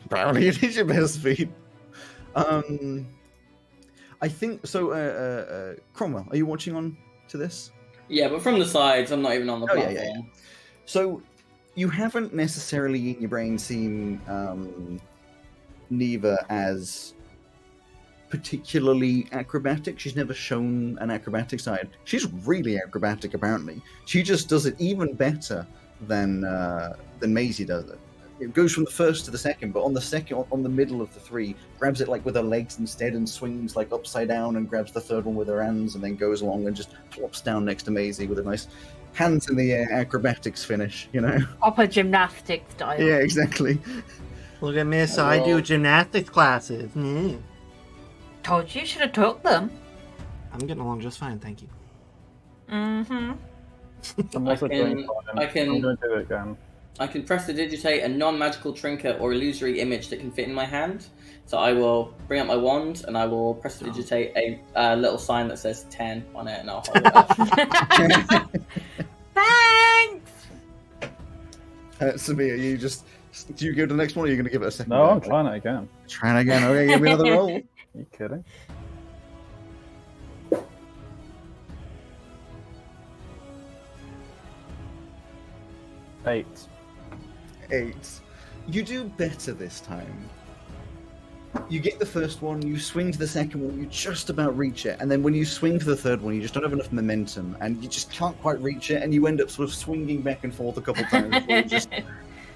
Apparently, it is your best feat. I think so. Cromwell, are you watching on to this? Yeah, but from the sides, I'm not even on the Oh, yeah, platform. yeah, So you haven't necessarily in your brain seen Neva as particularly acrobatic. She's never shown an acrobatic side. She's really acrobatic, apparently. She just does it even better than Maisie does it. It goes from the first to the second, but on the second, on the middle of the 3, grabs it like with her legs instead and swings like upside down and grabs the third one with her hands and then goes along and just plops down next to Maisie with a nice hands in the air acrobatics finish, you know? Proper gymnastics style. Yeah, exactly. Look at me, so I do gymnastics classes. Told you should have took them. I'm getting along just fine, thank you. Mm-hmm. I'm also doing fine. I can- I'm going to do it again. I can prestidigitate a non-magical trinket or illusory image that can fit in my hand. So I will bring up my wand and I will prestidigitate a little sign that says 10 on it, and I'll hold it up. Thanks! Samir, do you go to the next one or are you going to give it a second? No, go? I'm trying it again. Trying again. Okay, give me another roll. Are you kidding? Eight. 8. You do better this time. You get the first one, you swing to the second one, you just about reach it, and then when you swing to the third one, you just don't have enough momentum, and you just can't quite reach it, and you end up sort of swinging back and forth a couple times before you just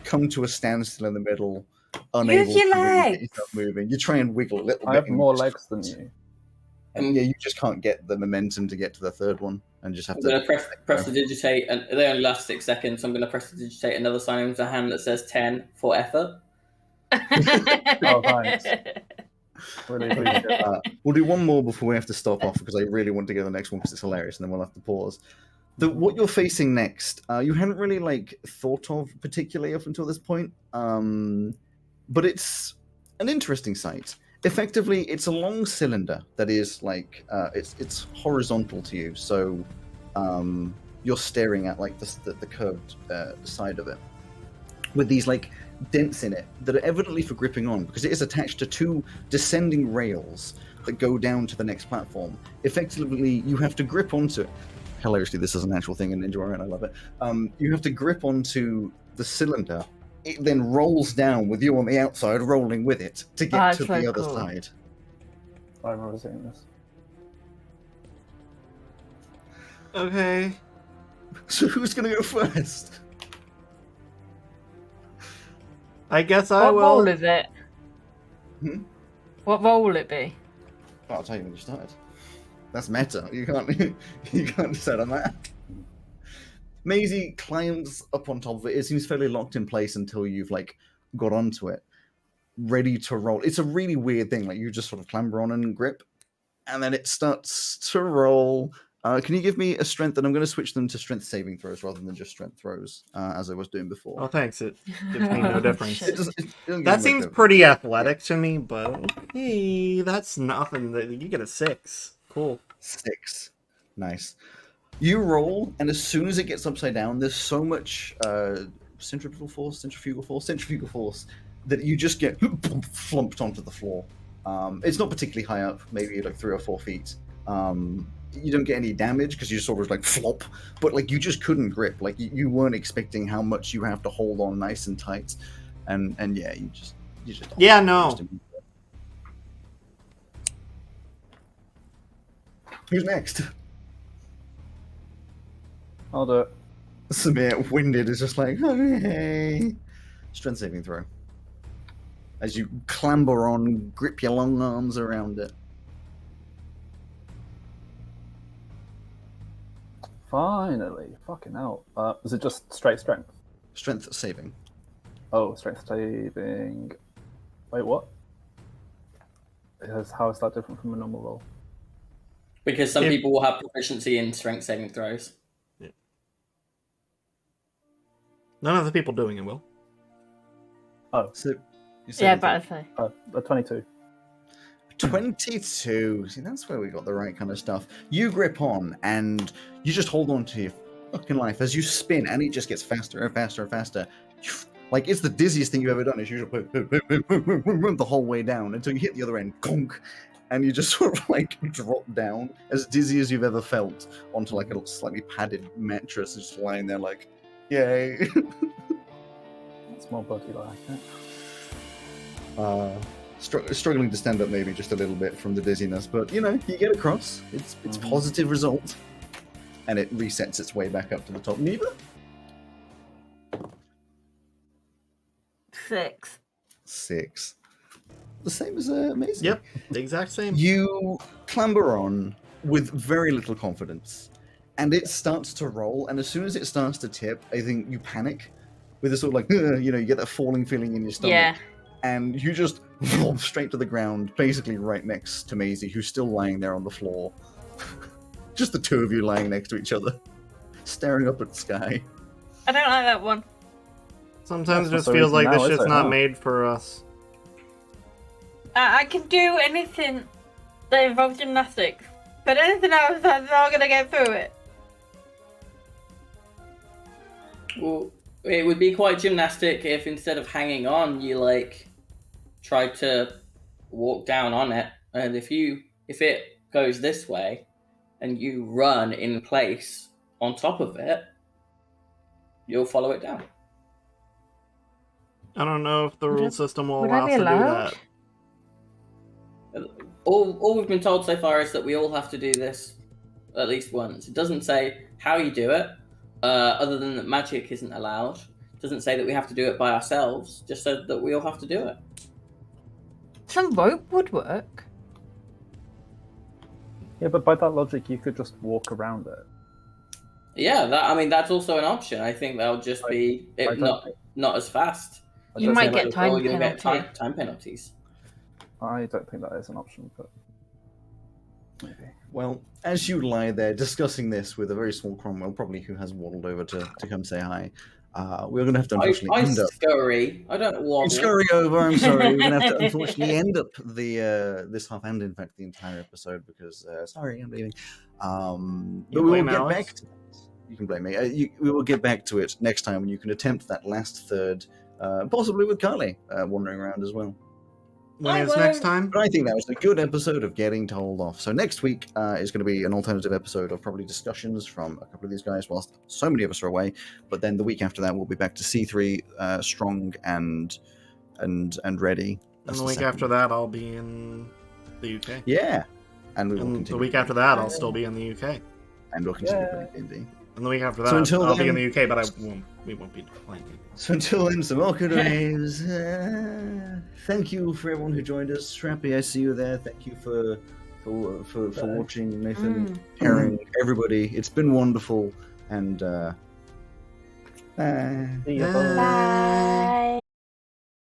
come to a standstill in the middle, unable Use your to really get legs. yourself moving. You try and wiggle a little bit. I have and more you just legs than can't. you. And yeah, you just can't get the momentum to get to the third one, and just have I'm to. going to prestidigitate, and they only last 6 seconds, so I'm going to prestidigitate another sign into a hand that says 10 for effort. Oh, thanks. Really appreciate that. We'll do one more before we have to stop off because I really want to get the next one because it's hilarious, and then we'll have to pause. What you're facing next, you hadn't really thought of particularly up until this point, but it's an interesting sight. Effectively, it's a long cylinder that is it's horizontal to you, so you're staring at the curved side of it with these dents in it that are evidently for gripping on because it is attached to 2 descending rails that go down to the next platform. Effectively, you have to grip onto it. Hilariously, this is an actual thing in Ninja Warrior, and I love it. You have to grip onto the cylinder. It then rolls down with you on the outside, rolling with it to get That's to so the other cool. side. I remember seeing this. Okay. So who's going to go first? I guess I What will. role is it? Hmm? What role will it be? I'll tell you when you started. That's meta. You can't decide on that. Maisie climbs up on top of it. It seems fairly locked in place until you've got onto it, ready to roll. It's a really weird thing. You just sort of clamber on and grip, and then it starts to roll. Can you give me a strength? And I'm going to switch them to strength saving throws rather than just strength throws, as I was doing before. Oh, thanks. It gives me no difference. Shit. It doesn't give That me seems much pretty athletic to me, but hey, that's nothing. You get a 6. Cool. 6. Nice. You roll, and as soon as it gets upside down, there's so much centrifugal force that you just get flumped onto the floor. It's not particularly high up, maybe like 3 or 4 feet. You don't get any damage because you sort of like flop, but like you just couldn't grip. Like you weren't expecting how much you have to hold on nice and tight, and yeah, you just Yeah, no. Who's next? I'll do it. Samir, winded, is just like, oh, hey. Strength saving throw. As you clamber on, grip your long arms around it. Finally, fucking hell. Is it just straight strength? Strength saving. Oh, strength saving. Wait, what? How is that different from a normal roll? Because some people will have proficiency in strength saving throws. Yeah. None of the people doing it will. Oh, So, Yeah, but I say. A 22. 22. See, that's where we got the right kind of stuff. You grip on, and you just hold on to your fucking life as you spin, and it just gets faster and faster and faster. Like, it's the dizziest thing you've ever done. It's usually the whole way down until you hit the other end, conk, and you just sort of like drop down as dizzy as you've ever felt onto like a slightly padded mattress, just lying there like, yay. Small body like it. Struggling to stand up maybe just a little bit from the dizziness, but you know, you get across. It's positive result, and it resets its way back up to the top. Neva? 6. 6. The same as Amazing. Yep, the exact same. You clamber on with very little confidence, and it starts to roll, and as soon as it starts to tip, I think you panic with a sort of like, you know, you get that falling feeling in your stomach. Yeah. And you just fall straight to the ground, basically right next to Maisie, who's still lying there on the floor. Just the two of you lying next to each other, staring up at the sky. I don't like that one. Sometimes it That's just not so feels easy like now, this is shit's it, not huh? made for us. I can do anything that involves gymnastics, but anything else, I'm not gonna get through it. Well, it would be quite gymnastic if instead of hanging on, you like try to walk down on it, and if it goes this way, and you run in place on top of it, you'll follow it down. I don't know if the Would rule I- system will would allow I us be to do allowed? that. All we've been told so far is that we all have to do this at least once. It doesn't say how you do it, other than that magic isn't allowed. It doesn't say that we have to do it by ourselves, just so that we all have to do it. Some rope would work. Yeah, but by that logic, you could just walk around it. Yeah, that's also an option. I think that'll just be not as fast. You might get You'll time get penalty. time penalties. I don't think that is an option, but maybe. Well, as you lie there discussing this with a very small Cromwell, probably who has waddled over to come say hi, we're going to have to unfortunately I end up. scurry. I don't waddle. Scurry over. I'm sorry. We're going to have to unfortunately end up the this half and in fact the entire episode because sorry, I'm leaving. But we will blame get Alex? back to it. You can blame me. We will get back to it next time when you can attempt that last third, possibly with Carly wandering around as well. When is next time? But I think that was a good episode of Getting Told Off. So next week is going to be an alternative episode of probably discussions from a couple of these guys whilst so many of us are away. But then the week after that, we'll be back to C3 strong and ready. And the week after that, I'll be in the UK. Yeah. And we will And continue. the week after that, I'll still be in the UK. And we'll continue playing D&D. And the week after So that, until I'll be then- in the UK, but we won't be playing it. So until then, some awkward waves. Thank you for everyone who joined us. Shrappy, I see you there. Thank you for watching, Nathan, Herring, everybody. It's been wonderful. And See ya, Bye. bye.